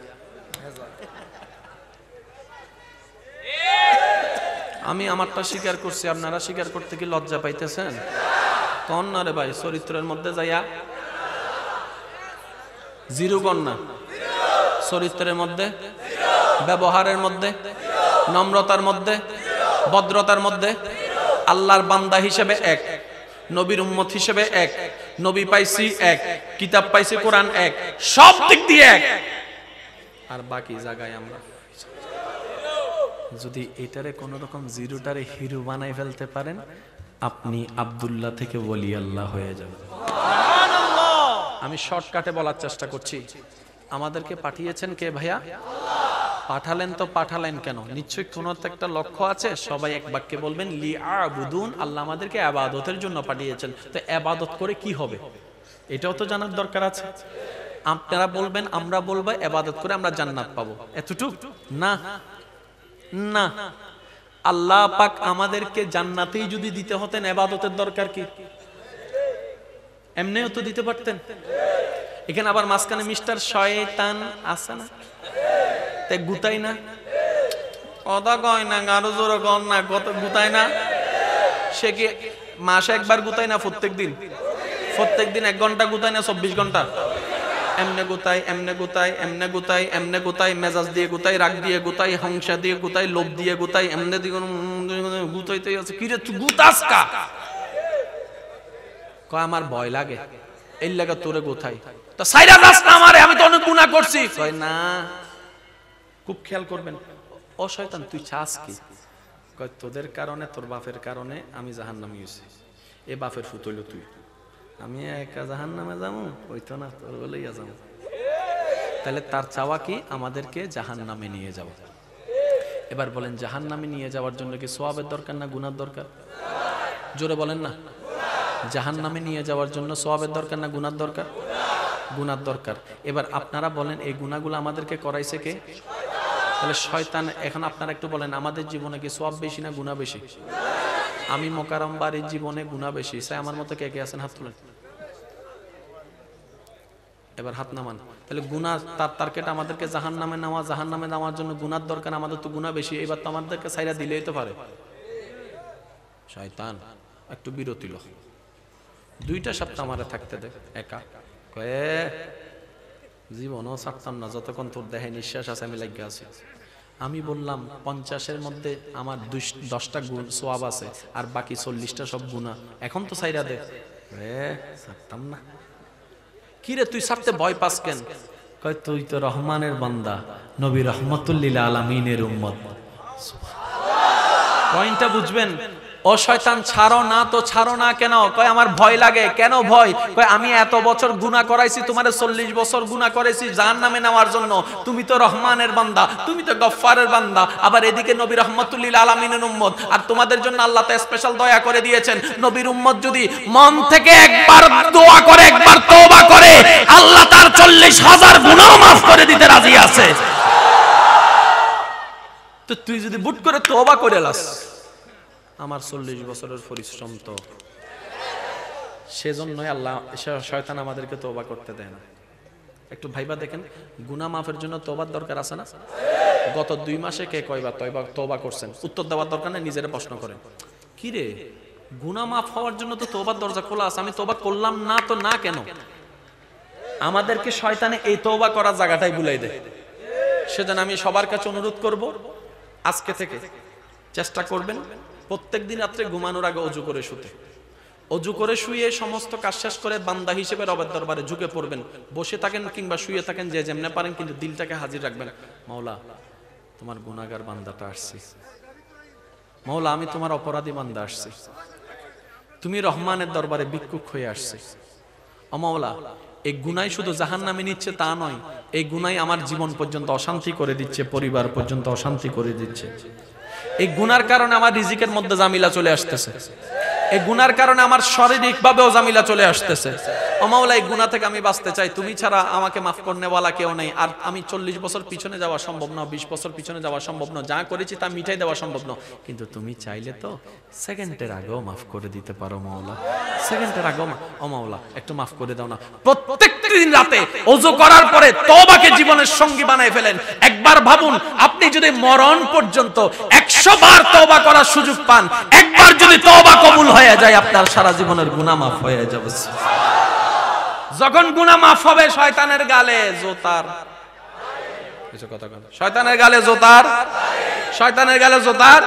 আমি আমারটা স্বীকার করছি, আপনারা স্বীকার করতে কি লজ্জা পাইতেছেন? কোন না রে ভাই, চরিত্রের মধ্যে যাইয়া জিরো কন্যা, চরিত্রের মধ্যে, ব্যবহারের মধ্যে, নম্রতার মধ্যে, ভদ্রতার মধ্যে, আল্লাহর বান্দা হিসেবে এক, নবীর উম্মত হিসেবে এক, নবী পাইছি এক, কিতাব পাইছি কোরআন এক, সব দিক দিয়ে এক। আর বাকি জায়গায় আমরা যদি এটারে কোন রকম জিরোটারে হিরো বানাই ফেলতে পারেন, আপনি আব্দুল্লাহ থেকে ওলি আল্লাহ হয়ে যাবেন। আমি শর্টকাটে বলার চেষ্টা করছি। আমাদেরকে পাঠিয়েছেন কে ভাইয়া? পাঠালেন তো পাঠালেন কেন? নিশ্চয়ই কোন একটা লক্ষ্য আছে। সবাই এক বাক্যে বলবেন লিআবুদুন। আল্লাহ আমাদেরকে ইবাদতের জন্য পাঠিয়েছেন। তো ইবাদত করে কি হবে, এটাও তো জানার দরকার আছে। আপনারা বলবেন, আমরা বলবো ইবাদত করে আমরা জান্নাত পাবো, এতটুক না, না। আল্লাহ পাক আমাদেরকে জান্নাতেই যদি দিতে হতেন, ইবাদতের দরকার কি? এমনিও তো দিতে পারতেন। এখানে আবার মাঝখানে মিস্টার শয়তান আছে না, তাই গুতাই না, কথা কয় না, আরো জোরে কর না, কত গুতাই না। সে কি মাসে একবার গুতাই না? প্রত্যেক দিন 1 ঘন্টা গুতাই না, 24 ঘন্টা? এমনে গুতাই, এমনে গুতাই, এমনে গুতাই, এমনে গুতাই, মেজাজ দিয়ে গুতাই, রাগ দিয়ে গুতাই, হিংসা দিয়ে গুতাই, লোভ দিয়ে গুতাই, এমনে দিয়ে গুতাইতেই আছে। কিরে তুই গুতাস কা? কয় আমার ভয় লাগে, এই লাগা তোরে গুতাই। তো সাইরা দাস না আমারে, আমি তো অনেক গুনাহ করছি। কয় না, খুব খেয়াল করবেন। ও শয়তান তুই চাস কি? কয় তোদের কারণে, তোর বাপের কারণে আমি জাহান্নামে গেছি। এ বাপের ফুত হইল তুই, আমি একা জাহান্নামে যাবো? হইতো না, তোর বলেই যাবো। তাহলে তার চাওয়া কি? আমাদেরকে জাহান্নামে নিয়ে যাওয়া। এবার বলেন, জাহান্নামে নিয়ে যাওয়ার জন্য কি সওয়াবের দরকার না গুনার দরকার? জোরে বলেন না। জাহান্নামে নিয়ে যাওয়ার জন্য সওয়াবের দরকার না গুনার দরকার? গুনার দরকার। এবার আপনারা বলেন এই গুনাহগুলো আমাদেরকে করাইছে কে? তাহলে শয়তান। এখন আপনারা একটু বলেন আমাদের জীবনে কি সওয়াব বেশি না গুনাহ বেশি? আমি মোকাররম বাড়ির জীবনে গুনাহ বেশি। স্যার আমার মতো কে কে আছেন হাত তুলেন। এবার হাত নামান। তাহলে গুনাহ তার টার্গেট আমাদেরকে জাহান্নামে নেওয়া, জাহান্নামে নেওয়ার জন্য গুনার দরকার, আমাদের তো গুনাহ বেশি। এবার তো আমাদেরকে ছাইরা দিলেই তো পারে। শয়তান একটু বিরতি লো, 2টা সপ্তাহ আমারে থাকতে দে একা। কয়ে জীবনও ছাড়তাম না যতক্ষণ তোর দেহে নিঃশ্বাস আছে আমি লাগিয়ে আছি। আমি বললাম 50-এর মধ্যে আমার 10টা গুণ সওয়াব আছে আর বাকি 40টা সব গুনাহ, এখন তো ছাইরা দে। ছাড়তাম না। কিরে তুই ছাড়তে ভয় পাস কেন? কয় তুই তো রহমানের বান্দা, নবী রহমাতুল লিল আলামিনের উম্মত। পয়েন্টটা বুঝবেন। ও শয়তান ছাড়ো না তো ছাড়ো না কেন? কয় আমার ভয় লাগে। কেন ভয়? কয় আমি এত বছর গুনাহ করাইছি, তোমারে 40 বছর গুনাহ করেছি জাহান্নামে নেওয়ার জন্য। তুমি তো রহমানের বান্দা, তুমি তো গফফারের বান্দা, আবার এদিকে নবী রহমাতুল লিল আলামিনের উম্মত। আর তোমাদের জন্য আল্লাহ তো স্পেশাল দয়া করে দিয়েছেন। নবীর উম্মত যদি মন থেকে একবার দোয়া করে, একবার তওবা করে, আল্লাহ তার 40,000 গুনাহ মাফ করে দিতে রাজি আছে। তো তুই যদি বুট করে তওবা করে লাস, আমার 40 বছরের পরিশ্রম তো। সেজন্যই আল্লাহ শয়তান আমাদেরকে তওবা করতে দেয় না। একটু ভাইবা দেখেন, গুনাহ মাফের জন্য তওবার দরকার আছে না? গত 2 মাসে কে কয়বার তওবা করছেন? উত্তর দেওয়ার দরকার নেই, নিজেরা প্রশ্ন করেন। কি রে, গুনাহ মাফ হওয়ার জন্য তো তওবার দরজা খোলা আছে, আমি তওবা করলাম না তো না কেন? আমাদেরকে শয়তানে এই তওবা করার জায়গাটাই ভুলাই দেয়। সেজন্য আমি সবার কাছে অনুরোধ করব, আজকে থেকে চেষ্টা করবেন প্রত্যেকদিন রাত্রে ঘুমানোর আগে অজু করে শুতে। অজু করে শুয়ে সমস্ত কাজ শেষ করে বান্দা হিসেবে রবের দরবারে ঝুঁকে পড়বেন। বসে থাকেন কিংবা শুয়ে থাকেন, যে যেমনে পারেন, কিন্তু দিলটাকে হাজির রাখবেন। মাওলা, তোমার গুনাহগার বান্দাটা আসছে। মাওলা, আমি তোমার অপরাধী বান্দা আসছি। তুমি রহমানের দরবারে ভিক্ষুক হয়ে আসছে। ও মাওলা, এই গুনাহ শুধু জাহান্নামে নিচ্ছে তা নয়, এই গুনাহ আমার জীবন পর্যন্ত অশান্তি করে দিচ্ছে, পরিবার পর্যন্ত অশান্তি করে দিচ্ছে। এই গুনার কারণে আমার রিজিকের মধ্যে জামিলা চলে আসতেছে। এই গুনার কারণে আমার শারীরিকভাবেও জামিলা চলে আসতেছে। ও মাওলা, এই গুনাহ থেকে আমি বাঁচতে চাই। তুমি ছাড়া আমাকে মাফ করনেওয়ালা কেউ নেই। আর আমি 40 বছর পিছনে যাওয়া সম্ভব না, 20 বছর পিছনে যাওয়া সম্ভব না, যা করেছি তা মিটাই দেওয়া সম্ভব না। কিন্তু তুমি চাইলে তো সেকেন্ডের আগেও মাফ করে দিতে পারো মাওলা। সেকেন্ডের আগেও ও মাওলা একটু মাফ করে দাও না। প্রত্যেকদিন রাতে ওযু করার পরে তওবাকে জীবনের সঙ্গী বানায় ফেলেন। একবার ভাবুন, আপনি যদি মরণ পর্যন্ত 100 বার তওবা করার সুযোগ পান, একবার যদি তওবা কবুল হয়ে যায়, আপনার সারা জীবনের গুনাহ মাফ হয়ে যাবে। যখন গুনাহ মাফ হবে, শয়তানের গালে জোতার কিছু কথা বলেন। শয়তানের গালে জোতার, শয়তানের গালে জোতার।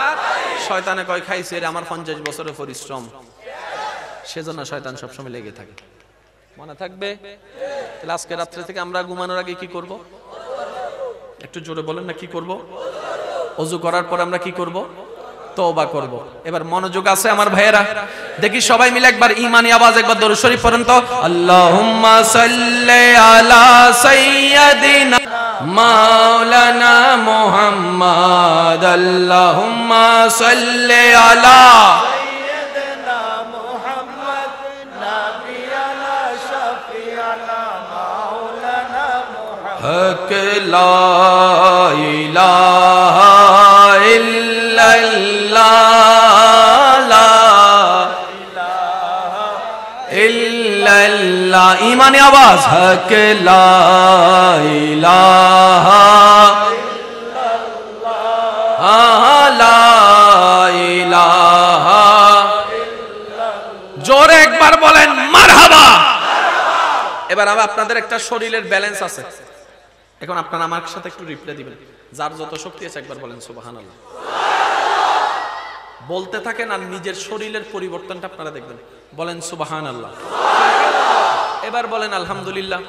শয়তানে কয় খাইছে রে আমার 50 বছরের পরিশ্রম। সেজন্য শয়তান সবসময় লেগে থাকে। মনে থাকবে? তাহলে আজকে রাত্রে থেকে আমরা ঘুমানোর আগে কি করব? একটু জোরে বলেন না, কি করব? ওযু করার পর আমরা কি করব? তওবা করব। এবার মনোযোগ আছে আমার ভাইয়েরা? দেখি সবাই মিলে একবার ঈমানি আওয়াজ একবার দরুদ শরীফ পড়েন তো। আল্লাহুম্মা সাল্লি আলা সাইয়্যিদিনা মাওলানা মুহাম্মদ। আল্লাহুম্মা সাল্লি আলা সাইয়্যিদিনা মুহাম্মদ নাবিয়ানা শাফিয়ানা মাওলানা মুহাম্মদ। হক লা ইলাহা ইল্লাল্লাহ লা ইলাহা ইল্লাল্লাহ। ঈমানি আওয়াজ, হক লা ইলাহা ইল্লাল্লাহ লা ইলাহা ইল্লাল্লাহ। জোরে একবার বলেন মারহাবা। এবার আপনাদের একটা শরীরের ব্যালেন্স আছে। এখন আপনারা আমার সাথে একটু রিপ্লাই দিবেন। যার যত শক্তি আছে একবার বলেন সুবহানাল্লাহ। বলতে থাকেন আর নিজের শরীরের পরিবর্তনটা আপনারা দেখবেন। বলেন সুবহানাল্লাহ। এবার বলেন আলহামদুলিল্লাহ।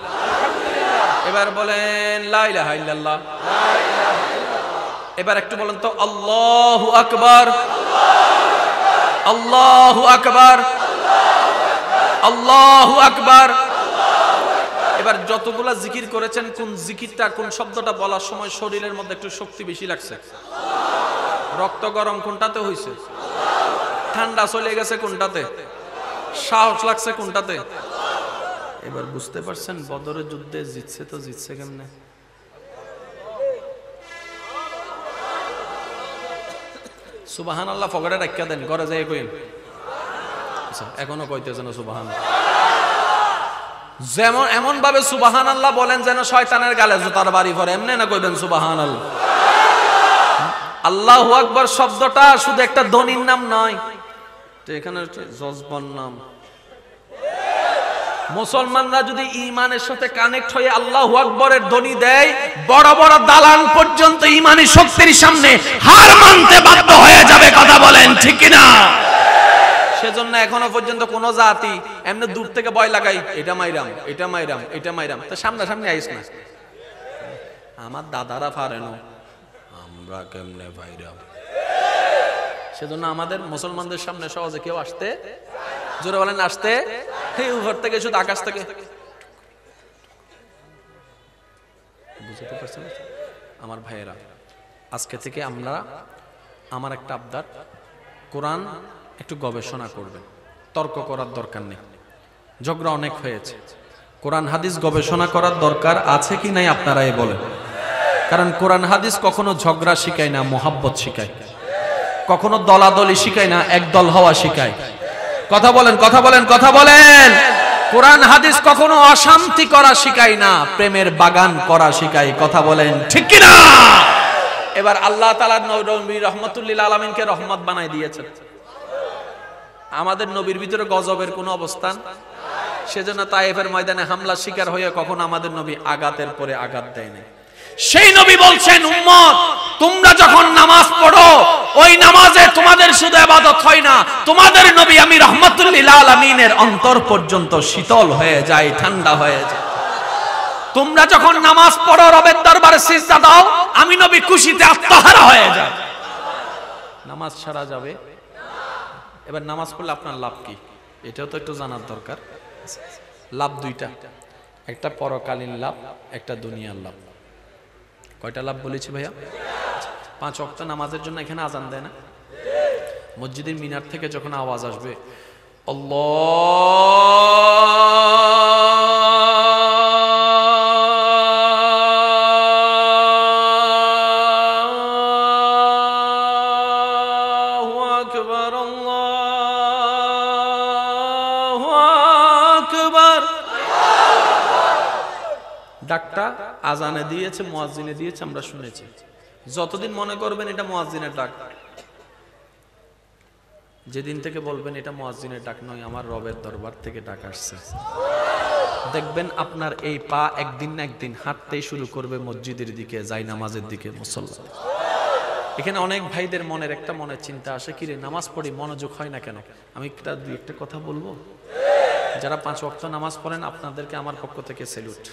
এবার বলেন লা ইলাহা ইল্লাল্লাহ। এবার একটু বলেন তো আল্লাহু আকবার, আল্লাহু আকবার, আল্লাহু আকবার। এবার যতগুলা জিকির করেছেন, কোন জিকিরটা, কোন শব্দটা বলার সময় শরীরের মধ্যে একটু শক্তি বেশি লাগছে? রক্ত গরম কোনটাতে হইছে? ঠান্ডা চলে গেছে কোনটাতে? সাহস লাগছে কোনটাতে? এবার বুঝতে পারছেন বদরের যুদ্ধে জিতছে তো জিতছে কেমনে? সুবহানাল্লাহ ফগড়ে রাখিয়া দেন, ঘরে যাই কইন। আচ্ছা এখনো কইতেছেন সুবহান। যেমন এমন ভাবে সুবহানাল্লাহ বলেন যেন শয়তানের গালে জুতার বাড়ি পড়ে, এমনি না কইবেন সুবহানাল্লাহ। আল্লাহু আকবার শব্দটা শুধু একটা ধ্বনির নাম নয়, তো এখানে জজবার নাম। মুসলমানরা যদি ঈমানের সাথে কানেক্ট হয়ে আল্লাহু আকবরের ধ্বনি দেয়, বড় বড় দালান পর্যন্ত ঈমানি শক্তির সামনে হার মানতে বাধ্য হয়ে যাবে। কথা বলেন ঠিক কি না? সেজন্য এখনো পর্যন্ত কোন জাতি এমনি দূর থেকে ভয় লাগাই, এটা মাইরাম, এটা মাইরাম, এটা মাইরাম, তো সামনাসামনি আইস না। আমার দাদারা পারেন, আমরা কেমনে ভাইরাম? সেজন্য আমাদের মুসলমানদের সামনে সহজে কেউ আসতে, জোরে বলেন আসতে, উপর থেকে শুধু আকাশ থেকে। বুঝতে পারছেন আমার ভাইয়েরা? আজকে থেকে আমরা, আমার একটা আবদার, কোরআন একটু গবেষণা করবেন। তর্ক করার দরকার নেই, ঝগড়া অনেক হয়েছে। কোরআন হাদিস গবেষণা করার দরকার আছে কি নাই আপনারা এ বলেন। কারণ কোরআন হাদিস কখনো ঝগড়া শিখায় না, মোহাব্বত শিখায়। কখনো দলাদলি শিখায় না, একদল হওয়া শিখায়। কথা বলেন, কথা বলেন, কথা বলেন। কোরআন হাদিস কখনো অশান্তি করা শিখায় না, প্রেমের বাগান করা শিখায়। কথা বলেন ঠিক কি না? এবার আল্লাহ তাআলা নবী রহমাতুল লিল আলামিনকে রহমত বানাই দিয়েছেন। আমাদের নবীর ভিতরে গজবের কোনো অবস্থান, সেজন্য তায়েফের ময়দানে হামলা শিকার হয়ে কখনো আমাদের নবী আঘাতের পরে আঘাত দেয় না। সেই নবী বলছেন, উম্মত তোমরা যখন নামাজ পড়ো, ওই নামাজে তোমাদের শুধু ইবাদত হয় না, তোমাদের নবী আমি রাহমাতুল লিল আলামিনের অন্তর পর্যন্ত শীতল হয়ে যায়, ঠান্ডা হয়ে যায়। তোমরা যখন নামাজ পড়ো, রবের দরবারে সিজদা দাও, আমি নবী খুশিতে আত্মহারা হয়ে যায়। নামাজ ছাড়া যাবে? এবার নামাজ পড়লে আপনার লাভ কি, এটাও তো একটু জানার দরকার। লাভ দুইটা, একটা পরকালীন লাভ, একটা দুনিয়ার লাভ। কয়টা লাভ বলেছি ভাইয়া? 5 ওয়াক্ত নামাজের জন্য এখানে আজান দেয় না? মসজিদের মিনার থেকে যখন আওয়াজ আসবে আল্লাহু আকবার, আল্লাহু আকবার, ডাকটা আজানে দিয়েছে, মুয়াজ্জিনে দিয়েছে, আমরা শুনেছি। যতদিন মনে করবেন এটা মুয়াজ্জিনের ডাক, যেদিন থেকে বলবেন এটা মুয়াজ্জিনের ডাক নয়, আমার রবের দরবার থেকে ডাক আসছে, দেখবেন আপনার এই পা একদিন না একদিন হাঁটতেই শুরু করবে মসজিদের দিকে, যাই নামাজের দিকে, মুসল্লা। এখানে অনেক ভাইদের মনের একটা মনের চিন্তা আসে, কিরে নামাজ পড়ি মনোযোগ হয় না কেন? আমি দুই একটা কথা বলবো। যারা 5 ওয়াক্ত নামাজ পড়েন, আপনাদেরকে আমার পক্ষ থেকে স্যালুট।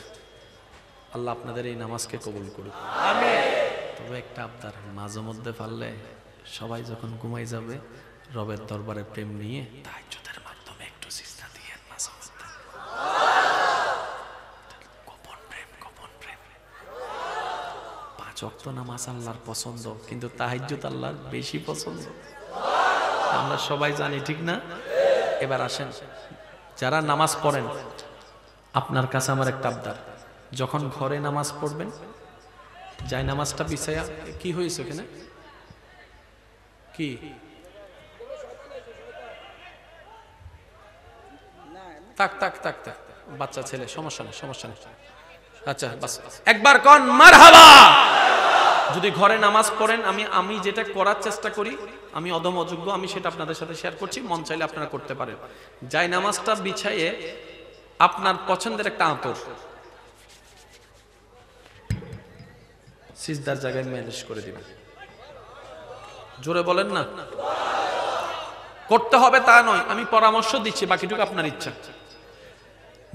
আল্লাহ আপনাদের এই নামাজকে কবুল করুক, আমিন। তবে একটা আবদার, মাঝে মধ্যে পারলে সবাই যখন ঘুমাই যাবে, রবের দরবারে প্রেম নিয়ে তাহাজ্জুদের মাধ্যমে একটু সিজদা দিয়ে মাঝে মধ্যে গোপন প্রেম, গোপন প্রেম। 5 ওয়াক্ত নামাজ আল্লাহর পছন্দ, কিন্তু তাহাজ্জুদ আল্লাহর বেশি পছন্দ, আমরা সবাই জানি, ঠিক না? এবার আসেন, যারা নামাজ পড়েন, আপনার কাছে আমার একটা আবদার, যখন ঘরে নামাজ পড়বেন, যাই নামাজটা বিছায়া, কি হয়েছে এখানে? কি তাক তাক তাক তাক, বাচ্চা ছেলে, সমস্যা নেই, সমস্যা নেই। আচ্ছা বাস, একবার কোন মারহাবা। যদি ঘরে নামাজ পড়েন, আমি যেটা করার চেষ্টা করি, আমি অদম অযোগ্য, আমি সেটা আপনাদের সাথে শেয়ার করছি, মন চাইলে আপনারা করতে পারেন। যাই নামাজটা বিছাইয়ে আপনার পছন্দের একটা আতর সিজদার জায়গায় ম্যানেজ করে দিবেন। জোরে বলেন না। করতে হবে তা নয়, আমি পরামর্শ দিচ্ছি, বাকিটুকু আপনার ইচ্ছা।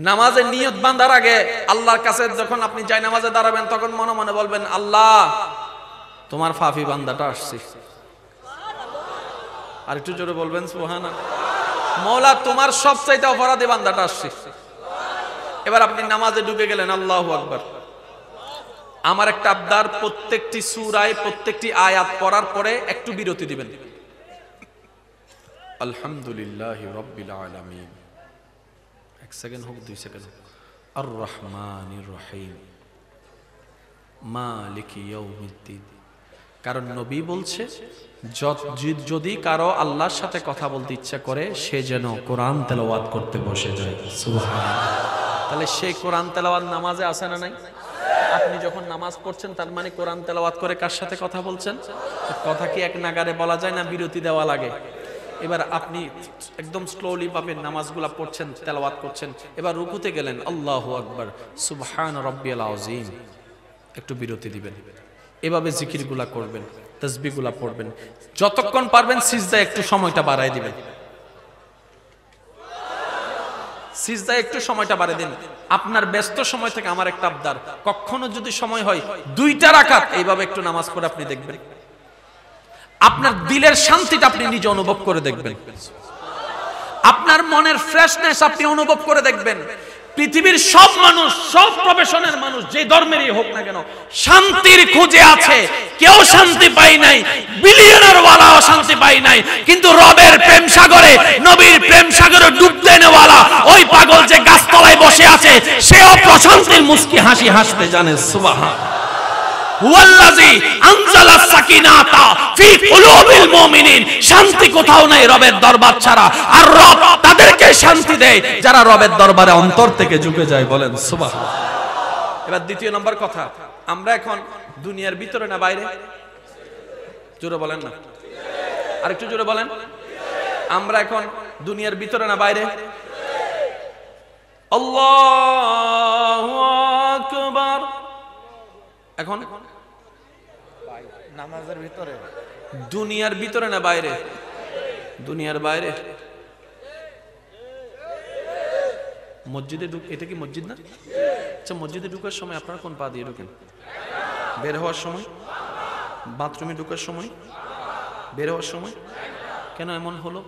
নামাজের নিয়ত বাঁধার আগে আল্লাহর কাছে যখন আপনি যাই নামাজে দাঁড়াবেন, তখন মনে মনে বলবেন, আল্লাহ তোমার ফাফি বান্দাটা আসছে। আর একটু জোরে বলবেন সুবহানাল্লাহ। মওলা তোমার সবচাইতে অপরাধী বান্দাটা আসছে। এবার আপনি নামাজে ঢুকে গেলেন, আল্লাহু আকবার। আমার একটা আবদার, প্রত্যেকটি সূরায় প্রত্যেকটি আয়াত পড়ার পরে একটু বিরতি দিবেন। আলহামদুলিল্লাহি রাব্বিল আলামিন, 1 সেকেন্ড হোক 2 সেকেন্ড, আর রহমানির রহিম মালিকি ইয়াউমিদ্দিন। কারণ নবী বলছে যদি কারো আল্লাহর সাথে কথা বলতে ইচ্ছা করে সে যেন কোরআন তেলাওয়াত করতে বসে যায়। সুবহানাল্লাহ। তাহলে সেই কোরআন তেলাওয়াত নামাজে আছে না নাই? আপনি যখন নামাজ পড়ছেন তার মানে কোরআন তেলাওয়াত করে কার সাথে কথা বলছেন? কথা কি এক নাগারে বলা যায় না বিরতি দেওয়া লাগে? এবার আপনি একদম স্লোলি ভাবে নামাজগুলা পড়ছেন, তেলাওয়াত করছেন, এবার রুকুতে গেলেন, আল্লাহু আকবার, সুবহান রাব্বিয়াল আযীম, একটু বিরতি দিবেন, এভাবে জিকিরগুলা করবেন, তাসবিহগুলা পড়বেন, যতক্ষণ পারবেন সিজদায় একটু সময়টা বাড়ায় দিবেন, সিজদায় একটু সময়টা বাড়ায় দিন। আপনার ব্যস্ত সময় থেকে আমার একটা আবদার, কখনো যদি সময় হয় 2টা রাকাত এইভাবে একটু নামাজ পড়ে আপনি দেখবেন, আপনার দিলের শান্তিটা আপনি নিজে অনুভব করে দেখবেন, আপনার মনের ফ্রেশনেস আপনি অনুভব করে দেখবেন। পৃথিবীর সব মানুষ, সব প্রফেশনের মানুষ, যে ধর্মেরই হোক না কেন, শান্তির খোঁজে আছে, কেউ শান্তি পায় নাই, বিলিয়নার ওয়ালাও শান্তি পায় নাই, কিন্তু রবের প্রেম সাগরে, নবীর প্রেম সাগরে ডুব দেনেওয়ালা ওই পাগল যে গাছতলায় বসে আছে সেও প্রশান্তির মুস্কি হাসি হাসতে জানে। সুবহানাল্লাহ। ওয়াল্লাযী আনজালাস সাকিনাতা ফি কুলুবিল মুমিনিন। শান্তি কোথাও নাই রবের দরবার ছাড়া, আর রব তাদেরকে শান্তি দেয় যারা রবের দরবারে অন্তর থেকে ঝুঁকে যায়। বলেন সুবহানাল্লাহ। এবার দ্বিতীয় নম্বর কথা, আমরা এখন দুনিয়ার ভিতরে না বাইরে? জোরে বলেন না, আরেকটু জোরে বলেন। আমরা এখন দুনিয়ার ভিতরে না বাইরে? আল্লাহু আকবার। এখন নামাজের ভিতরে, দুনিয়ার ভিতরে না বাইরে? দুনিয়ার বাইরে। মসজিদে এটা কি মসজিদ না? আচ্ছা, মসজিদে ঢুকার সময় আপনারা কোন পা দিয়ে ঢুকেন? বের হওয়ার সময়? বাথরুমে ঢুকার সময়? বের হওয়ার সময়? কেন এমন হলো?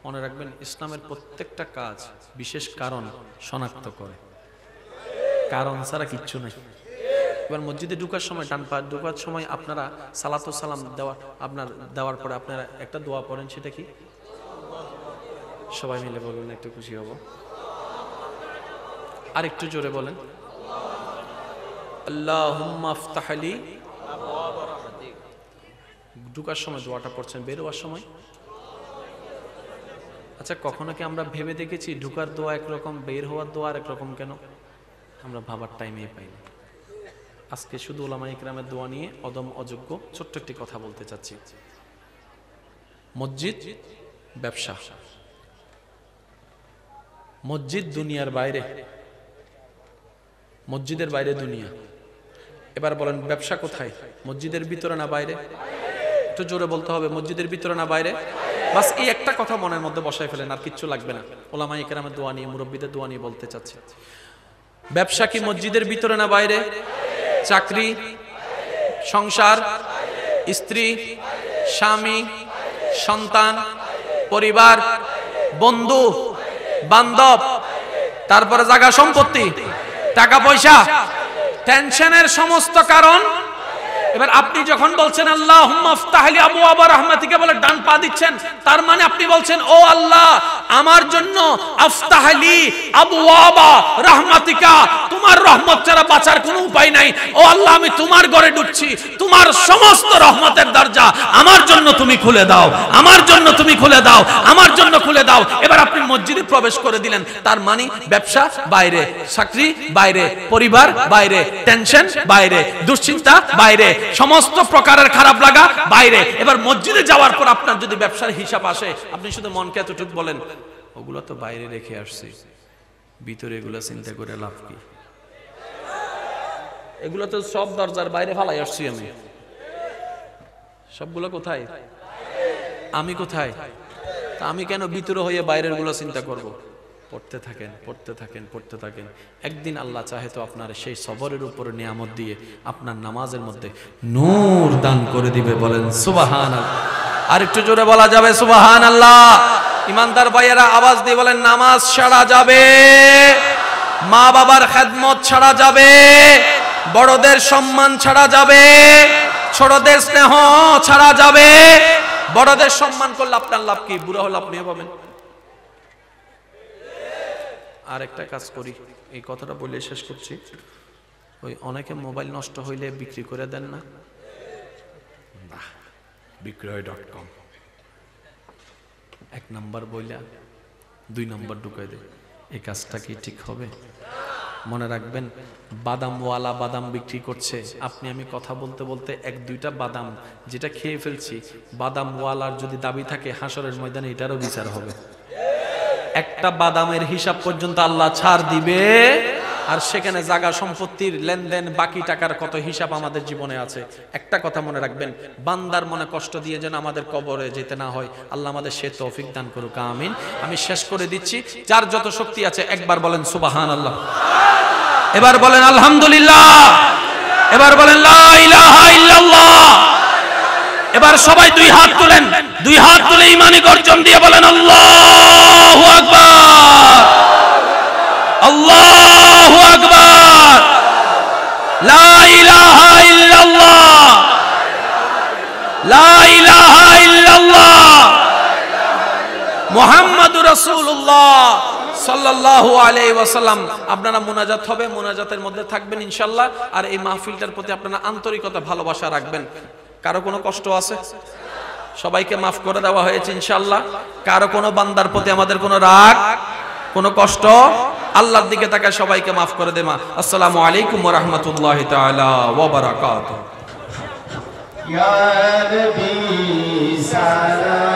মনে রাখবেন, ইসলামের প্রত্যেকটা কাজ বিশেষ কারণ শনাক্ত করে, কারণ ছাড়া কিচ্ছু নাই। এবার মসজিদে ঢুকার সময়, ডান পা ঢুকার সময় আপনারা সালাতু সালাম দেওয়ার পরে আপনারা একটা দোয়া পড়েন, সেটা কি? সবাই মিলে বলবেন, একটু খুশি হব। আর একটু জোরে বলেন, আল্লাহুম্মা আফতাহ লি। ঢুকার সময় দোয়াটা পড়ছেন, বের হওয়ার সময়? আচ্ছা, কখনো কি আমরা ভেবে দেখেছি ঢুকার দোয়া একরকম, বের হওয়ার দোয়া আর একরকম? কেন? আমরা ভাবার টাইমে পাই না। আজকে শুধু উলামা ইকরামের দোয়া নিয়ে অদম অযোগ্য ছোট্ট একটি কথা বলতে চাচ্ছি। মসজিদ ব্যবসা, মসজিদ দুনিয়ার বাইরে, মসজিদের বাইরে দুনিয়া। এবার বলেন, ব্যবসা কোথায়? মসজিদের ভিতরে না বাইরে? একটু জোরে বলতে হবে, মসজিদের ভিতরে না বাইরে? বাস এই একটা কথা মনের মধ্যে বসায় ফেলেন, আর কিচ্ছু লাগবে না। উলামা ইকরামের দোয়া নিয়ে, মুরব্বীদের দোয়া নিয়ে বলতে চাচ্ছি। ব্যবসা কি মসজিদের ভিতরে না বাইরে? চাকরি, সংসার, স্ত্রী, স্বামী, সন্তান, পরিবার, বন্ধু বান্ধব, তারপরে জায়গা সম্পত্তি, টাকা পয়সা, টেনশনের সমস্ত কারণ। এবার আপনি যখন বলছেন আল্লাহুম্মা আফতাহ লি আবওয়াবা রাহমাতিকা বলে ডান পা দিচ্ছেন, তার মানে আপনি বলছেন, ও আল্লাহ, আমার জন্য আফতাহ লি আবওয়াবা রাহমাতিকা, তোমার রহমত ছাড়া বাঁচার কোনো উপায় নাই। ও আল্লাহ, আমি তোমার ঘরে ঢুকছি, তোমার সমস্ত রহমতের দরজা আমার জন্য তুমি খুলে দাও, আমার জন্য তুমি খুলে দাও, আমার জন্য খুলে দাও। এবার আপনি মসজিদে প্রবেশ করে দিলেন, তার মানে ব্যবসা বাইরে, চাকরি বাইরে, পরিবার বাইরে, টেনশন বাইরে, দুশ্চিন্তা বাইরে, সমস্ত প্রকারের খারাপ লাগা বাইরে। এবার মসজিদে যাওয়ার পর আপনার যদি ব্যবসার হিসাব আসে, আপনি শুধু মনকে এতটুকু বলেন, ওগুলো তো বাইরে রেখে আসছি, ভিতরে এগুলো চিন্তা করে লাভ কি? এগুলো তো সব দরজার বাইরে ফালাই আসছি আমি, সবগুলো কোথায়? আমি কোথায়? তা আমি কেন ভিতরে হয়ে বাইরের গুলো চিন্তা করব? পড়তে থাকেন, পড়তে থাকেন, পড়তে থাকেন। একদিন আল্লাহ চাহে তো আপনার সেই সবরের উপরে নিয়ামত দিয়ে আপনার নামাজের মধ্যে নূর দান করে দিবে। বলেন সুবহানাল্লাহ। আর একটু জোরে বলা যাবে সুবহানাল্লাহ? ইমানদার ভাইয়েরা আওয়াজ দিয়ে বলেন, নামাজ ছাড়া যাবে, মা বাবার খেদমত ছাড়া যাবে, বড়দের সম্মান ছাড়া যাবে, ছোটদের স্নেহ ছাড়া যাবে, বড়দের সম্মান করলে আপনার লাভ কি? বুড়া হলে আপনিও পাবেন। আর একটা কাজ করি, এই কথাটা বলে শেষ করছি। ওই অনেকে মোবাইল নষ্ট হইলে বিক্রি করে দেন না? বিক্রয়.com 1 নাম্বার বইলা 2 নাম্বার ঢুকাই দেয়। এই কাজটা কি ঠিক হবে? মনে রাখবেন, বাদামওয়ালা বাদাম বিক্রি করছে, আপনি আমি কথা বলতে বলতে 1-2টা বাদাম যেটা খেয়ে ফেলছি, বাদামওয়ালার যদি দাবি থাকে হাসরের ময়দানে এটারও বিচার হবে। একটা বাদামের হিসাব পর্যন্ত আল্লাহ ছাড় দিবে, আর সেখানে জায়গা সম্পত্তির লেনদেন বাকি টাকার কত হিসাব আমাদের জীবনে আছে। একটা কথা মনে রাখবেন, বান্দার মনে কষ্ট দিয়ে যেন আমাদের কবরে যেতে না হয়, আল্লাহ আমাদের সে তৌফিক দান করুক, আমিন। আমি শেষ করে দিচ্ছি, যার যত শক্তি আছে একবার বলেন সুবহানাল্লাহ, এবার বলেন আলহামদুলিল্লাহ, এবার বলেন লা ইলাহা ইল্লাল্লাহ। এবার সবাই 2 হাত তুলেন, 2 হাত তুলে ঈমানি গর্জন দিয়ে বলেন আল্লাহু আকবার, আল্লাহু আকবার, লা ইলাহা ইল্লাল্লাহ, লা ইলাহা ইল্লাল্লাহ, মুহাম্মাদুর রাসূলুল্লাহ সাল্লাল্লাহু আলাইহি ওয়াসাল্লাম। আপনারা মুনাজাত হবে, মুনাজাতের মধ্যে থাকবেন ইনশাআল্লাহ। আর এই মাহফিলটার প্রতি আপনারা আন্তরিকতা ভালোবাসা রাখবেন। কারো কোনো কষ্ট আছে? সবাইকে মাফ করে দেওয়া হয়েছে ইনশাআল্লাহ। কারো কোনো বান্দার প্রতি আমাদের কোনো রাগ, কোনো কষ্ট? আল্লাহর দিকে তাকায় সবাইকে মাফ করে দে মা। আসসালামু আলাইকুম ওয়া রাহমাতুল্লাহি তাআলা ওয়া বারাকাতুহু। ইয়া নবী সালাম